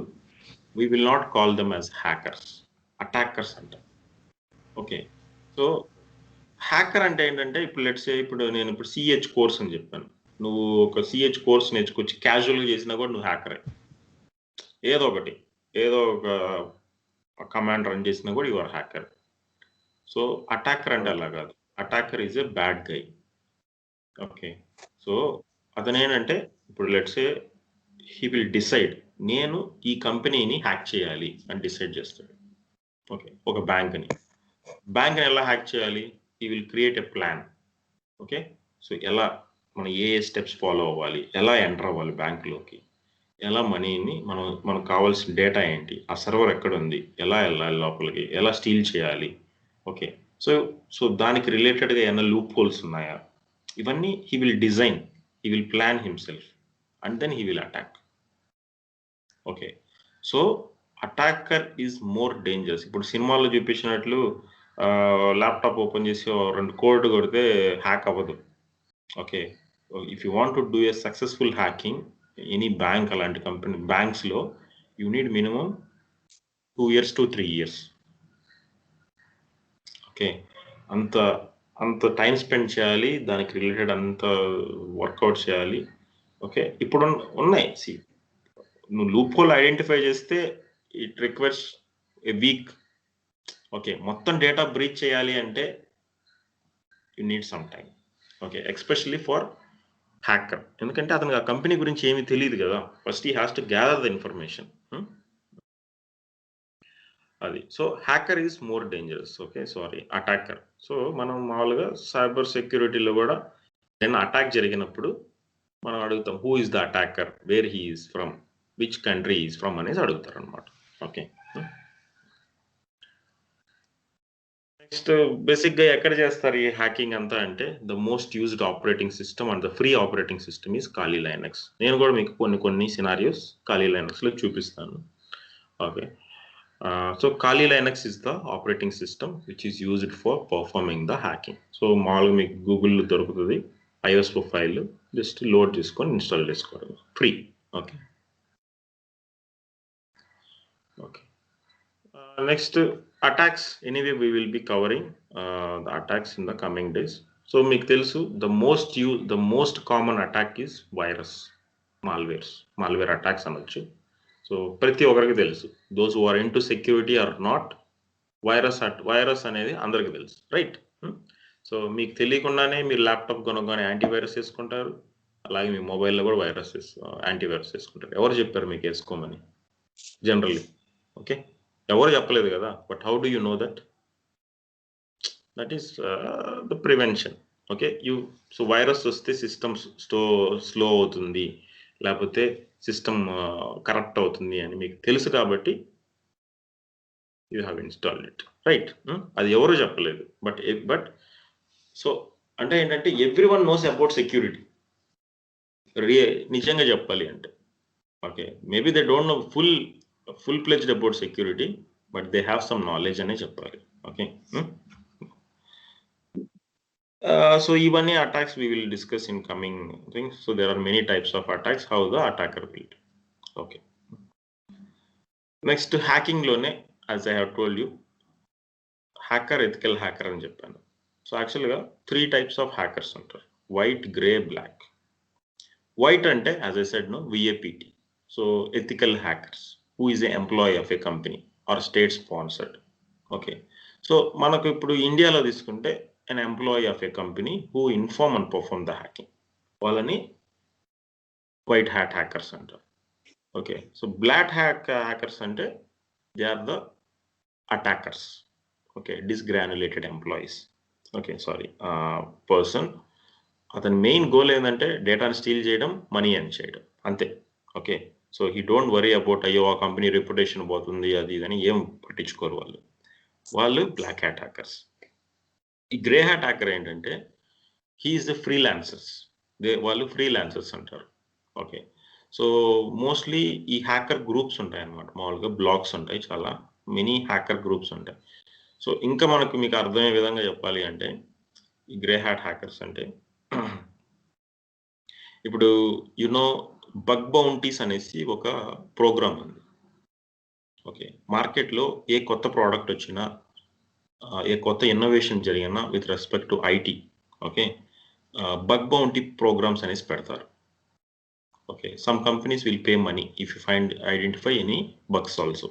Speaker 1: we will not call them as hackers, attackers అంటాం. ఓకే, సో హ్యాకర్ అంటే ఏంటంటే ఇప్పుడు లెట్స్ ఇప్పుడు నేను ఇప్పుడు సిహెచ్ కోర్స్ అని చెప్పాను. నువ్వు ఒక సిహెచ్ కోర్స్ నేర్చుకొచ్చి క్యాజువల్గా చేసినా కూడా నువ్వు హ్యాకరే. ఏదో ఒక కమాండ్ రన్ చేసినా కూడా you are hacker. So attacker అంటే అలా కాదు. Attacker is a bad guy. Okay, so అతనేంటంటే ఇప్పుడు లెట్స్ హీ విల్ డిసైడ్, నేను ఈ కంపెనీని హ్యాక్ చేయాలి అని డిసైడ్ చేస్తాడు. ఓకే, ఒక బ్యాంక్ని ఎలా హ్యాక్ చేయాలి? he will create a plan. Okay, so ఎలా మనం ఏ స్టెప్స్ ఫాలో అవ్వాలి, ఎలా ఎంటర్ అవ్వాలి బ్యాంక్లోకి, ఎలా మనీని మనకు కావాల్సిన డేటా ఏంటి, ఆ సర్వర్ ఎక్కడ ఉంది, ఎలా వెళ్ళాలి లోపలికి, ఎలా స్టీల్ చేయాలి. ఓకే, సో దానికి రిలేటెడ్గా ఏమైనా లూప్ హోల్స్ ఉన్నాయా, ఇవన్నీ he will design, he will plan himself and then he will attack. Okay, so attacker is more dangerous. ఇప్పుడు సినిమాల్లో చూపించినట్లు ల్యాప్టాప్ ఓపెన్ చేసి 2 కోడ్ కొడితే హ్యాక్ అవ్వదు. Okay, if you want to do a successful hacking any bank, అలాంటి company బ్యాంక్స్లో you need minimum 2 years to 3 years. Okay, అంత time spend చేయాలి, దానికి రిలేటెడ్ అంత వర్కౌట్ చేయాలి. ఓకే, ఇప్పుడు ఉన్నాయి. నువ్వు లూప్ హోల్ ఐడెంటిఫై చేస్తే it requires a week. Okay, మొత్తం డేటా బ్రీచ్ చేయాలి అంటే you need some time. Okay, especially for hacker. ఎందుకంటే అతనికి ఆ కంపెనీ గురించి ఏమీ తెలియదు కదా. First he has to gather the information. అది. So hacker is more dangerous. Okay, sorry, attacker. So మనం మామూలుగా సైబర్ సెక్యూరిటీలో కూడా ఏదైనా అటాక్ జరిగినప్పుడు మనం అడుగుతాం who is the attacker, where he is from, which country is from అనేసి అడుగుతారు అనమాట. ఓకే, నెక్స్ట్ బేసిక్గా ఎక్కడ చేస్తారు ఈ హ్యాకింగ్ అంతా అంటే the most used operating system and the free operating system is కాలీ లైనక్స్. నేను కూడా మీకు కొన్ని సినారియోస్ కాలీ లైనక్స్లో చూపిస్తాను. ఓకే, సో కాలీ Linux is the operating system which is used for performing the hacking. So మామూలుగా మీకు గూగుల్లో దొరుకుతుంది ఐఎస్ఓ ఫైల్, జస్ట్ లోడ్ చేసుకొని ఇన్స్టాల్ చేసుకోవడం, free. Okay okay next attacks. Anyway we will be covering the attacks in the coming days. So మీకు తెలుసు the most common attack is virus, malware attacks అనొచ్చు. So ప్రతి ఒక్కరికి తెలుసు, those who are into security or not, virus అనేది అందరికి తెలుసు, right? So మీకు తెలియకుండానే మీరు ల్యాప్టాప్ కొనగానే యాంటీవైరస్ వేసుకుంటారు, అలాగే మీ మొబైల్లో కూడా యాంటీవైరస్ వేసుకుంటారు. ఎవరు చెప్పారు మీకు వేసుకోమని? జనరల్లీ ఓకే, ఎవరు చెప్పలేదు కదా. But how do you know that? That is the prevention. Okay, so virus వస్తే సిస్టమ్ స్లో అవుతుంది, లేకపోతే సిస్టమ్ కరప్ట్ అవుతుంది అని మీకు తెలుసు కాబట్టి you have installed it, right? అది ఎవరు చెప్పలేదు. బట్ సో అంటే ఏంటంటే every one knows about security, నిజంగా చెప్పాలి అంటే. Okay, maybe they don't know full pledged about security, but they have some knowledge అనే చెప్పాలి. ఓకే, so ఇవన్నీ attacks we will discuss in coming things. So there are many types of attacks, how the attacker built. Okay, next hacking లోనే as I have told you, hacker, ethical hacker అని చెప్పాను. So యాక్చువల్గా 3 types of hackers ఉంటారు, white, grey, black. White అంటే as I said no, VAPT. So ethical hackers who is a employee of a company or state sponsored. Okay, so మనకు ఇప్పుడు ఇండియాలో తీసుకుంటే an employee of a company who inform and perform the hacking, వాళ్ళని white hat hackers అంటారు. Okay, so black hackers అంటే they are the attackers. Okay, disgruntled employees. Okay, sorry, person, అతని main goal ఏంటంటే డేటాని స్టీల్ చేయడం, money earn చేయడం, అంతే. Okay, so he don't worry about అయ్యో ఆ కంపెనీ రెప్యుటేషన్ పోతుంది అది ఇదని ఏం పట్టించుకోరు వాళ్ళు బ్లాక్ హ్యాట్ హ్యాకర్స్. ఈ గ్రే హ్యాట్ హ్యాకర్ ఏంటంటే హీఈస్ ద ఫ్రీలాన్సర్స్, వాళ్ళు ఫ్రీలాన్సర్స్ అంటారు. ఓకే, సో మోస్ట్లీ ఈ హ్యాకర్ గ్రూప్స్ ఉంటాయి అన్నమాట, మామూలుగా బ్లాగ్స్ ఉంటాయి, చాలా మినీ హ్యాకర్ గ్రూప్స్ ఉంటాయి. సో ఇంకా మీకు అర్థమయ్యే విధంగా చెప్పాలి అంటే ఈ గ్రే హ్యాట్ హ్యాకర్స్ అంటే ఇప్పుడు యునో బగ్ బౌంటీస్ అనేసి ఒక ప్రోగ్రామ్ ఉంది. ఓకే, మార్కెట్లో ఏ కొత్త ప్రోడక్ట్ వచ్చినా, ఏ కొత్త ఇన్నోవేషన్ జరిగినా with respect to IT, okay, bug bounty programs అనేసి పెడతారు. Okay, some companies will pay money if you identify any bugs also.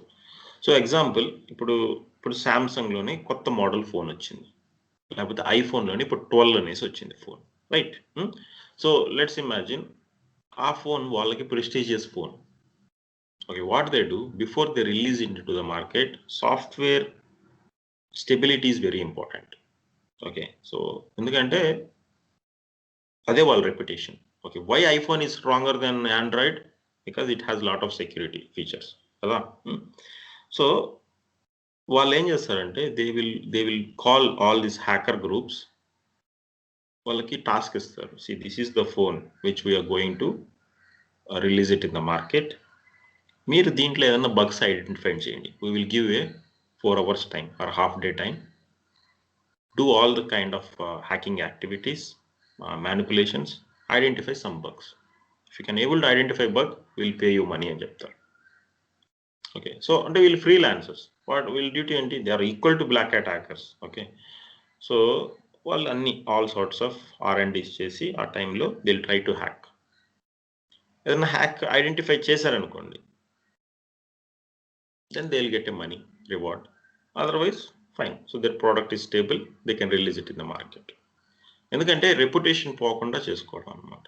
Speaker 1: So example, ఇప్పుడు శాంసంగ్లోనే కొత్త మోడల్ ఫోన్ వచ్చింది, లేకపోతే ఐఫోన్లోనే ఇప్పుడు 12 అనేసి వచ్చింది phone, right? So let's imagine ఆ ఫోన్ వాళ్ళకి prestigious phone. Okay, what they do before they release in to the market, software stability is very important. Okay, so ఎందుకంటే అదే వాళ్ళ reputation. Okay, why iPhone is stronger then Android? Because it has lot of security features కదా. So వాళ్ళు ఏం చేస్తారంటే they will call all these hacker groups, వాళ్ళకి task ఇస్తారు, see this is the phone which we're going to release it in the market, మీరు దీంట్లో ఏదైనా bugs identify చేయండి, we will give a 4 hours time or half day time, do all the kind of hacking activities, manipulations, identify some bugs. If you can able to identify bug, we'll pay you money అని చెప్తారు. Okay, so అంటే వీళ్ళు freelancers, what వీళ్ళ duty ఏంటి? They are equal to black hat hackers. Okay, so వాళ్ళు అన్ని all sorts of R&Ds చేసి ఆ టైంలో they will try to hack. ఏదైనా హ్యాక్ ఐడెంటిఫై చేశారనుకోండి, then they will get a money reward, otherwise fine. So that product is stable, they can release it in the market. ఎందుకంటే reputation పోకుండా చేసుకోవడం అనమాట.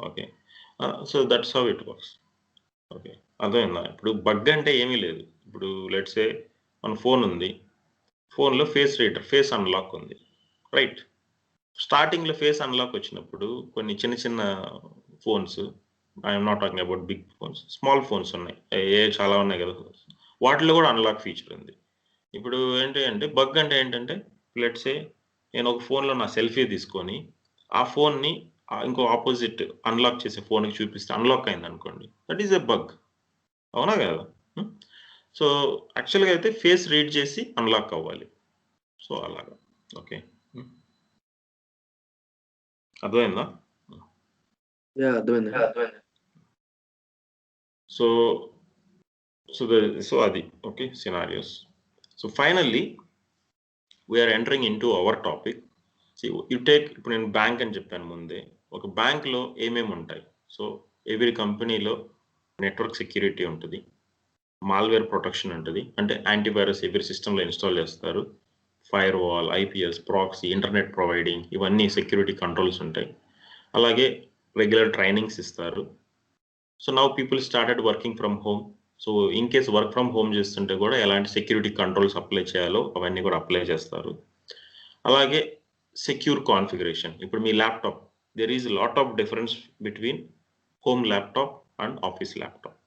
Speaker 1: Okay. So that's how it works. Okay. అర్థమైందా? ఇప్పుడు bug అంటే ఏమీ లేదు. ఇప్పుడు లెట్స్ సే మన ఫోన్ ఉంది. ఫోన్‌లో ఫేస్ రీడర్, ఫేస్ అన్‌లాక్ ఉంది. రైట్. స్టార్టింగ్‌లో ఫేస్ అన్‌లాక్ వచ్చినప్పుడు కొన్ని చిన్న చిన్న phones, I'm not talking about big phones, small phones ఉన్నాయి. చాలా ఉన్నాయి కదా! వాటిలో కూడా అన్‌లాక్ ఫీచర్ ఉంది. ఇప్పుడు ఏంటి అంటే బగ్ అంటే ఏంటంటే లెట్స్ సే నేను ఒక ఫోన్‌లో నా సెల్ఫీ తీసుకొని ఆ ఫోన్‌ని ఇంకో ఆపోజిట్ అన్‌లాక్ చేసే ఫోన్‌కి చూపిస్తే అన్‌లాక్ అయిందనుకోండి. That is a bug. అవునా కదా? సో యాక్చువల్‌గా అయితే ఫేస్ రీడ్ చేసి అన్‌లాక్ అవ్వాలి. సో అలాగా. ఓకే. అర్థమైందా?
Speaker 2: అర్థమైంది.
Speaker 1: సో సో అది okay scenarios. So finally we're entering in to our topic. You take, ఇప్పుడు నేను బ్యాంక్ అని చెప్పాను ముందే. ఒక బ్యాంక్లో ఏమేమి ఉంటాయి? సో ఎవ్రీ కంపెనీలో నెట్వర్క్ సెక్యూరిటీ ఉంటుంది, మాల్వేర్ ప్రొటెక్షన్ ఉంటుంది, అంటే యాంటీవైరస్ ఎవ్రీ సిస్టంలో ఇన్స్టాల్ చేస్తారు, fire wall, IPS, proxy, internet providing, ఇవన్నీ సెక్యూరిటీ కంట్రోల్స్ ఉంటాయి. అలాగే రెగ్యులర్ ట్రైనింగ్స్ ఇస్తారు. So now people started working from home. So in case work from home చేస్తుంటే కూడా ఎలాంటి సెక్యూరిటీ కంట్రోల్స్ అప్లై చేయాలో అవన్నీ కూడా అప్లై చేస్తారు. అలాగే సెక్యూర్ కాన్ఫిగరేషన్. ఇప్పుడు మీ laptop, there is lot of difference between home laptop and office laptop,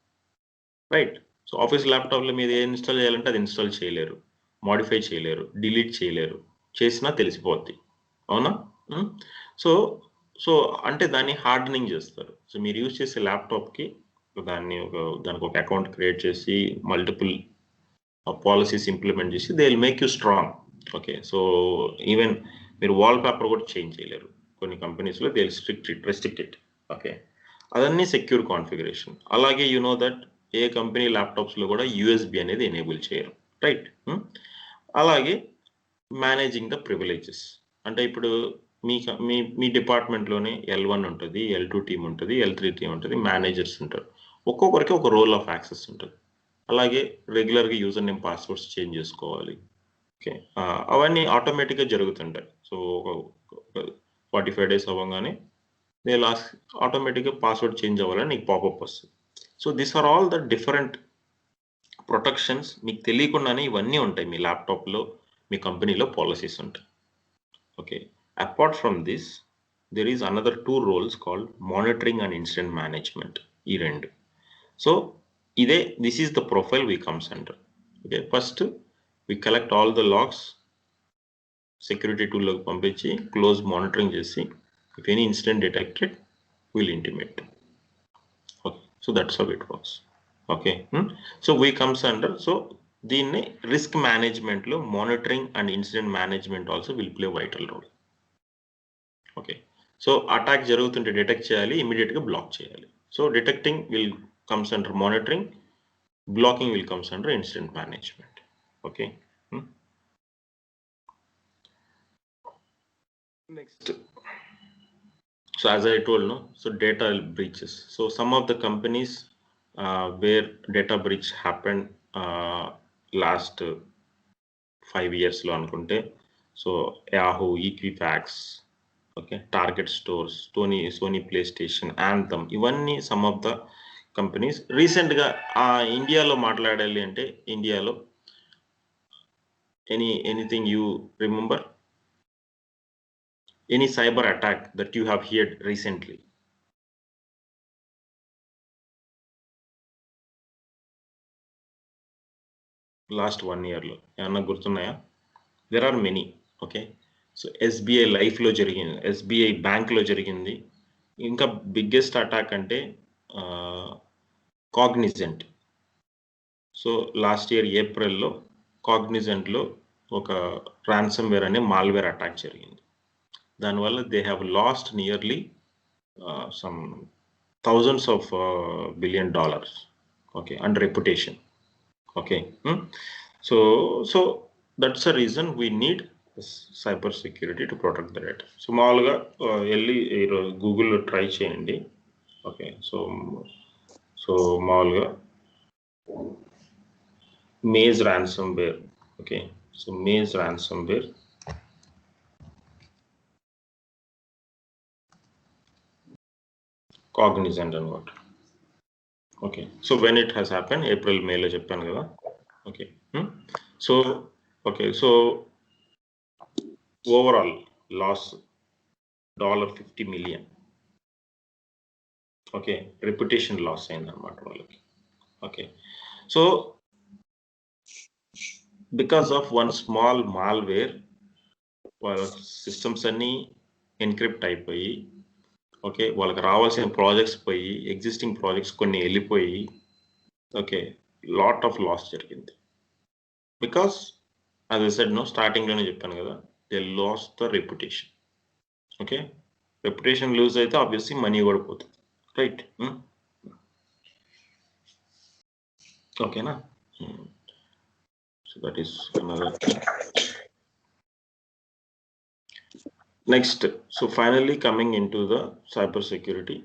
Speaker 1: right? So office ల్యాప్టాప్లో మీరు ఏం ఇన్స్టాల్ చేయాలంటే అది ఇన్స్టాల్ చేయలేరు, మాడిఫై చేయలేరు, డిలీట్ చేయలేరు, చేసినా తెలిసిపోద్ది. అవునా? సో సో అంటే దాన్ని హార్డనింగ్ చేస్తారు. సో మీరు యూజ్ చేసే ల్యాప్టాప్కి దానికి ఒక అకౌంట్ క్రియేట్ చేసి మల్టిపుల్ పాలసీస్ ఇంప్లిమెంట్ చేసి they will make you strong. Okay. So even మీరు వాల్ పేపర్ కూడా చేంజ్ చేయలేరు. కొన్ని కంపెనీస్లో దే రెస్ట్రిక్ట్ ఇట్. ఓకే. అదన్నీ సెక్యూర్ కాన్ఫిగరేషన్. అలాగే you know that a company ల్యాప్టాప్స్లో కూడా యూఎస్బి అనేది ఎనేబుల్ చేయరు, రైట్? అలాగే మేనేజింగ్ ద ప్రివిలేజెస్. అంటే ఇప్పుడు మీ డిపార్ట్మెంట్లోనే L1 ఉంటుంది, L2 టీమ్ ఉంటుంది, L3 టీమ్ ఉంటుంది, మేనేజర్స్ ఉంటారు. ఒక్కొక్కరికి ఒక రోల్ ఆఫ్ యాక్సెస్ ఉంటుంది. అలాగే రెగ్యులర్గా యూజర్ నేమ్ పాస్వర్డ్స్ చేంజ్ చేసుకోవాలి. ఓకే. అవన్నీ ఆటోమేటిక్గా జరుగుతుంటాయి. సో ఒక 45 days అవ్వగానే ఆటోమేటిక్గా పాస్వర్డ్ చేంజ్ అవ్వాలని నీకు పాపప్ వస్తుంది. So these are all the different protections. మీకు తెలియకుండానే ఇవన్నీ ఉంటాయి మీ ల్యాప్టాప్లో, మీ కంపెనీలో పాలసీస్ ఉంటాయి. Okay. Apart from this there is another 2 roles called monitoring and incident management. ఈ రెండు. So this is the profile we comes under. Okay. First we collect all the logs, security టూల్లోకి పంపించి క్లోజ్ మానిటరింగ్ చేసి if any incident detected will intimate. Okay. So that's how it works. Okay. So we comes under. So దీన్ని risk మేనేజ్మెంట్లో monitoring and incident management also will play vital role. Okay. So attack జరుగుతుంటే detect చేయాలి, ఇమీడియట్గా black చేయాలి. So detecting will comes under monitoring, blocking will comes under incident management. Okay. Next. So as I told, no, so data breaches. So some of the companies where data breach happened last 5 years lo anukunte, so Yahoo, Equifax, okay, Target Stores, Sony PlayStation, Anthem, ivanni some of the companies రీసెంట్గా ఇండియాలో మాట్లాడాలి అంటే ఇండియాలో anything you remember, any cyber attack that you have heard recently? Last 1 yearలో ఏమన్నా గుర్తున్నాయా? There are many. Okay. So SBI లైఫ్లో జరిగింది, ఎస్బీఐ బ్యాంక్లో జరిగింది. ఇంకా బిగ్గెస్ట్ అటాక్ అంటే కాగ్నిజెంట్. సో లాస్ట్ ఇయర్ ఏప్రిల్లో కాగ్నిజెంట్లో ఒక రాన్సమ్వేర్ అనే మాల్వేర్ అటాక్ జరిగింది. దానివల్ల they have lost nearly some thousands of $billion, okay, and reputation. Okay. So that's a reason we need cyber security to protect the data. So మామూలుగా వెళ్ళి గూగుల్లో ట్రై చేయండి. ఓకే. సో మామూలుగా Maze ransomware. Okay, so Maze ransomware. Cognizant and what? Okay, so when it has happened, April, May lo cheppanu kada. Okay, so okay, so overall loss $50 million. Okay, reputation loss అయింది అన్నమాట వాళ్ళకి. Okay, so because of one small malware, వాళ్ళ systems అన్ని encrypt అయిపోయి, okay, వాళ్ళకి రావాల్సిన projects పోయి, existing projects కొన్ని వెళ్ళిపోయి, ఓకే, లాట్ ఆఫ్ లాస్ జరిగింది. Because as I said, starting లోనే చెప్పాను కదా, they lost the reputation. Okay, reputation lose అయితే ఆబ్వియస్లీ మనీ కూడా పోతుంది, రైట్? ఓకేనా? So that is another thing. Next, so finally coming in to the cyber security.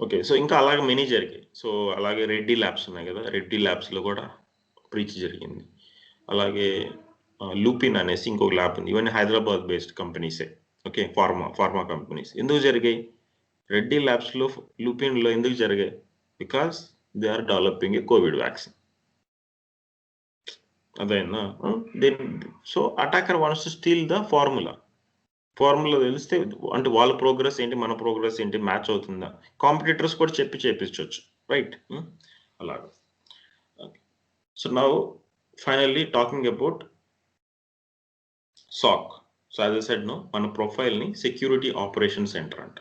Speaker 1: Okay, so ఇంకా అలాగే many జరిగాయి. సో అలాగే రెడ్డి ల్యాబ్స్ ఉన్నాయి కదా, రెడ్డి ల్యాబ్స్లో కూడా బ్రీచ్ జరిగింది. అలాగే లూపిన్ అనేసి ఇంకొక ల్యాబ్ ఉంది, ఇవన్నీ హైదరాబాద్ బేస్డ్ కంపెనీసే. Okay, pharma companies. ఎందుకు జరిగాయి రెడ్డి ల్యాబ్స్లో, లూపిన్లో ఎందుకు జరిగాయి? Because they are developing a covid vaccine. అదైనా then so attacker wants to steal the formula తెలిస్తే, అంటే వాళ్ళ ప్రోగ్రెస్ ఏంటి, మన ప్రోగ్రెస్ ఏంటి, మ్యాచ్ అవుతుందా, కాంపిటీటర్స్ కూడా చేపించవచ్చు, రైట్? అలాగా. So now finally talking about SOC. So as I said, మన ప్రొఫైల్ని సెక్యూరిటీ ఆపరేషన్ సెంటర్ అంట.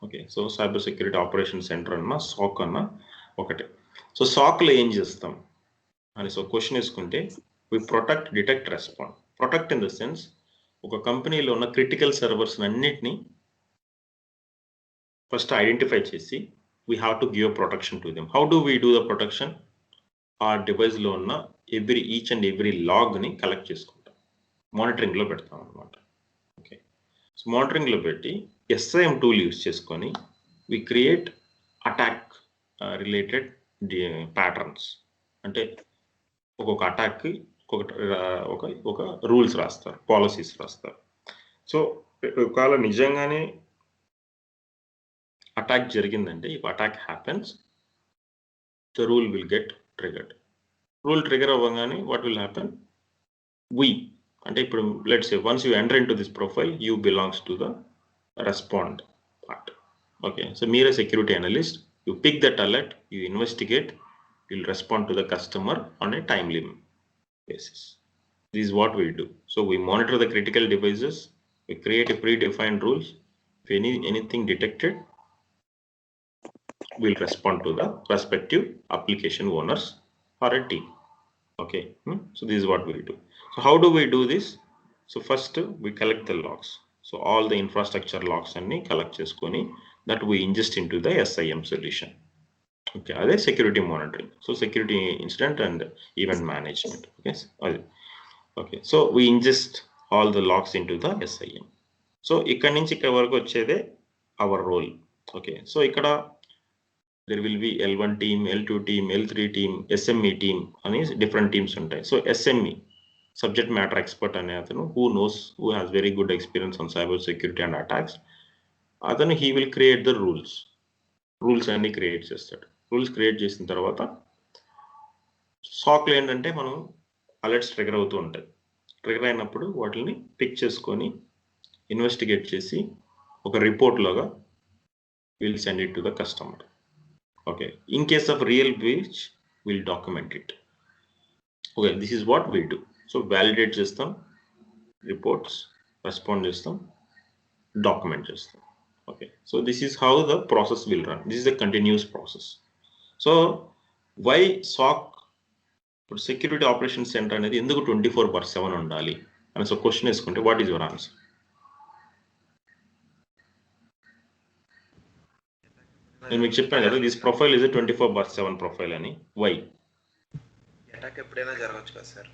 Speaker 1: Okay, so cyber security operation centre అన్న SOC అన్న ఒకటే. సో SOCలో ఏం చేస్తాం అని సో క్వశ్చన్ వేసుకుంటే, we protect, detect, respond. Protect in the sense, ఒక కంపెనీలో ఉన్న క్రిటికల్ సర్వర్స్ అన్నిటినీ ఫస్ట్ ఐడెంటిఫై చేసి, we have to give protection to them. How do we do the protection? ఆ డివైస్లో ఉన్న ఈచ్ అండ్ ఎవ్రీ లాగ్ని కలెక్ట్ చేసుకుంటాం, మానిటరింగ్లో పెడతాం అనమాట. ఓకే, సో మానిటరింగ్లో పెట్టి SIM టూల్ యూస్ చేసుకొని we create attack related patterns. అంటే ఒక్కొక్క అటాక్కి ఒక రూల్స్ రాస్తారు, పాలసీస్ రాస్తారు. సో ఒకవేళ నిజంగానే అటాక్ జరిగిందంటే, if attack happens, the rule will get triggered. Rule trigger అవ్వగానే వాట్ విల్ హ్యాపెన్? అంటే ఇప్పుడు let's say, once you enter into this profile, you belongs to the respond part. Okay, so మీరే security analyst, you pick that alert, you investigate, you'll respond to the customer on a timely basis. This is what we do. So we monitor the critical devices, we create a predefined rules. If anything detected, we'll respond to the respective application owners or a team. Okay, so this is what we do. So how do we do this? So first we collect the logs. So all the infrastructure logs anni collect cheskoni, that we ingest into the SIM solution. Okay, అదే security monitoring. So security incident and event management. Okay, అది okay. So we ingest all the logs in to the SIM. So ఇక్కడ నుంచి ఇక్కడ వరకు వచ్చేదే our role. Okay, so ఇక్కడ there will be L1 team, L2 team, L3 team, SME team అని different teams ఉంటాయి. So SME, subject matter expert అనే అతను, who has very good experience on cyber security and attacks, అతను he will create the rules అన్ని create చేస్తాడు. Rules create చేసిన తర్వాత SOCలో ఏంటంటే, మనం అలర్ట్స్ ట్రిగర్ అవుతూ ఉంటాయి. ట్రిగర్ అయినప్పుడు వాటిని పిక్ చేసుకొని ఇన్వెస్టిగేట్ చేసి ఒక రిపోర్ట్ లాగా will send it to the customer. Okay, in case of real breach will document it. Okay, this is what we do. So validate చేస్తాం, రిపోర్ట్స్ రెస్పాండ్ చేస్తాం, డాక్యుమెంట్ చేస్తాం. Okay, so this is how the process will run. This is a continuous process. So why SOC, security operations center అనేది ఎందుకు 24/7 ఉండాలి అని so question వేసుకుంటే, what is your answer? నేను మీకు చెప్పాను కదా, దిస్ ప్రొఫైల్ ఇస్ 24/7 ప్రొఫైల్ అని. వై?
Speaker 3: అటాక్ ఎప్పుడైనా జరగవచ్చు కదా sir.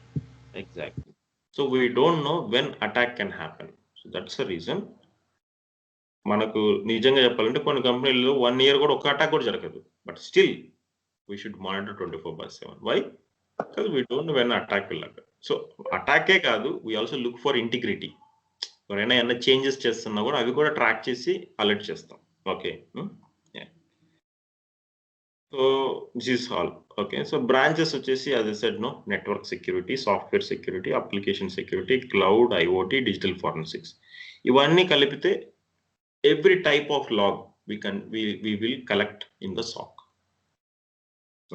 Speaker 1: Exactly. So we don't know when attack can happen. So that's the reason. మనకు నిజంగా చెప్పాలంటే కొన్ని కంపెనీల్లో 1 year కూడా ఒక అటాక్ కూడా జరగదు, but still we should monitor 24/7. Why? Because we don't know when attack will happen. So అటాకే కాదు, we also look for integrity. ఎవరైనా ఏమైనా చేంజెస్ చేస్తున్నా కూడా అవి కూడా ట్రాక్ చేసి అలర్ట్ చేస్తాం. Okay. Yeah. So this is all. Okay. So branches వచ్చేసి as I said, no, network security, software security, application security, cloud, IoT, digital forensics. ఇవన్నీ కలిపితే every type of log we will collect in the SOC.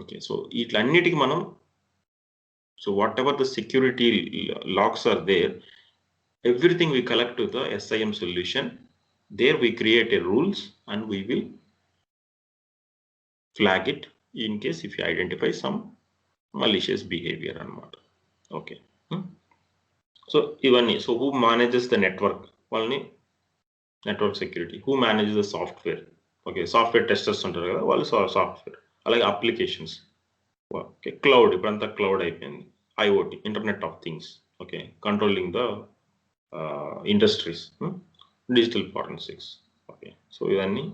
Speaker 1: Okay. So ఇట్లన్నిటికి మనం, so whatever the security logs are there, everything we collect to the SIM solution. There we create a rules and we will flag it in case if you identify some malicious behavior anamata. Okay. So ivanni, so who manages the network? Valni network security. Who manages the software? Okay, software testers antaru kada, vallu software. Alage applications. Okay, cloud, ipranta cloud ayipindi. IoT, internet of things. Okay, controlling the industries. Digital forensics. Okay, so ivanni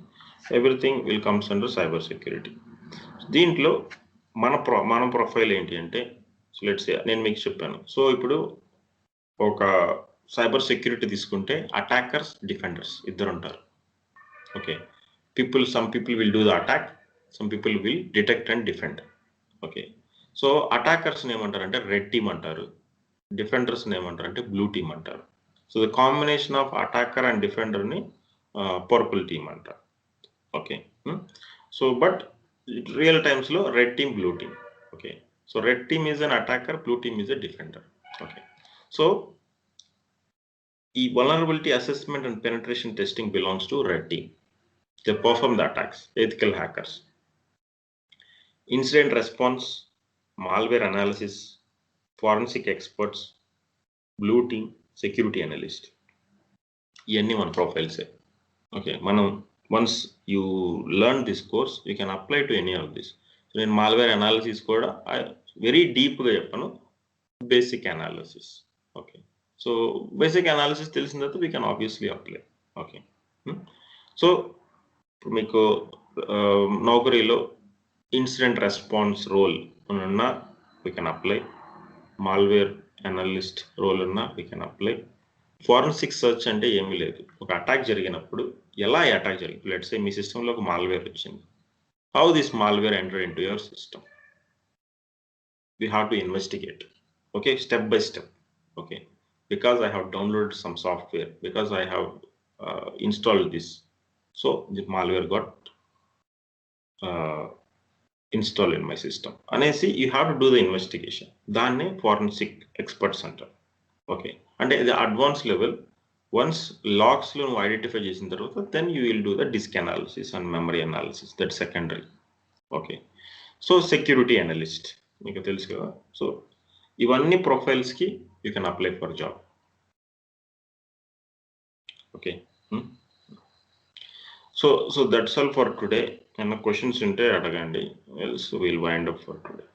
Speaker 1: everything will comes under cyber security. దీంట్లో మన profile ఏంటి అంటే, so let's సే నేను మీకు చెప్పాను. So ఇప్పుడు ఒక cyber security తీసుకుంటే అటాకర్స్, డిఫెండర్స్ ఇద్దరు ఉంటారు. Okay, some people will do the attack, some people will detect and defend. Okay, so attackers ఏమంటారంటే రెడ్ టీమ్ అంటారు, డిఫెండర్స్ ఏమంటారు అంటే బ్లూ టీమ్ అంటారు. So the combination of attacker and డిఫెండర్ని purple team అంటారు. Okay, so but real times lo red team, blue team. Okay, so red team is an attacker, blue team is a defender. Okay, so vulnerability assessment and penetration testing belongs to red team. They perform the attacks. Ethical hackers, incident response, malware analysis, forensic experts, blue team, security analyst. Iyanni మన profiles. Okay, మనం once you learn this course, you can apply to any of this. So in malware analysis kuda very deep ga cheppanu, basic analysis. Okay, so basic analysis telisin tarvata we can obviously apply. Okay, so meeku Naukarilo incident response role unna we can apply, malware analyst role unna we can apply. Forensic search అంటే ఏమీ లేదు, ఒక attack జరిగినప్పుడు ఎలా attack జరిగింది, let's say మీ సిస్టంలో ఒక malware వచ్చింది, how this malware enter into your system, we have to investigate. Okay, step by step. Okay, because I have downloaded some software, because I have installed this, so the malware got install in my system అనేసి you have to do the investigation. దాన్నే forensic experts అంటారు. Okay, అంటే ఇది advance level. Once లాగ్స్లో నువ్వు identify చేసిన తర్వాత then you will do the disk analysis and memory analysis, that secondary. Okay, so security analyst మీకు తెలుసు కదా. సో ఇవన్నీ ప్రొఫైల్స్కి you can apply for job. Okay, so that's all for today. ఏమైనా క్వశ్చన్స్ ఉంటే అడగండి, else will wind up for today.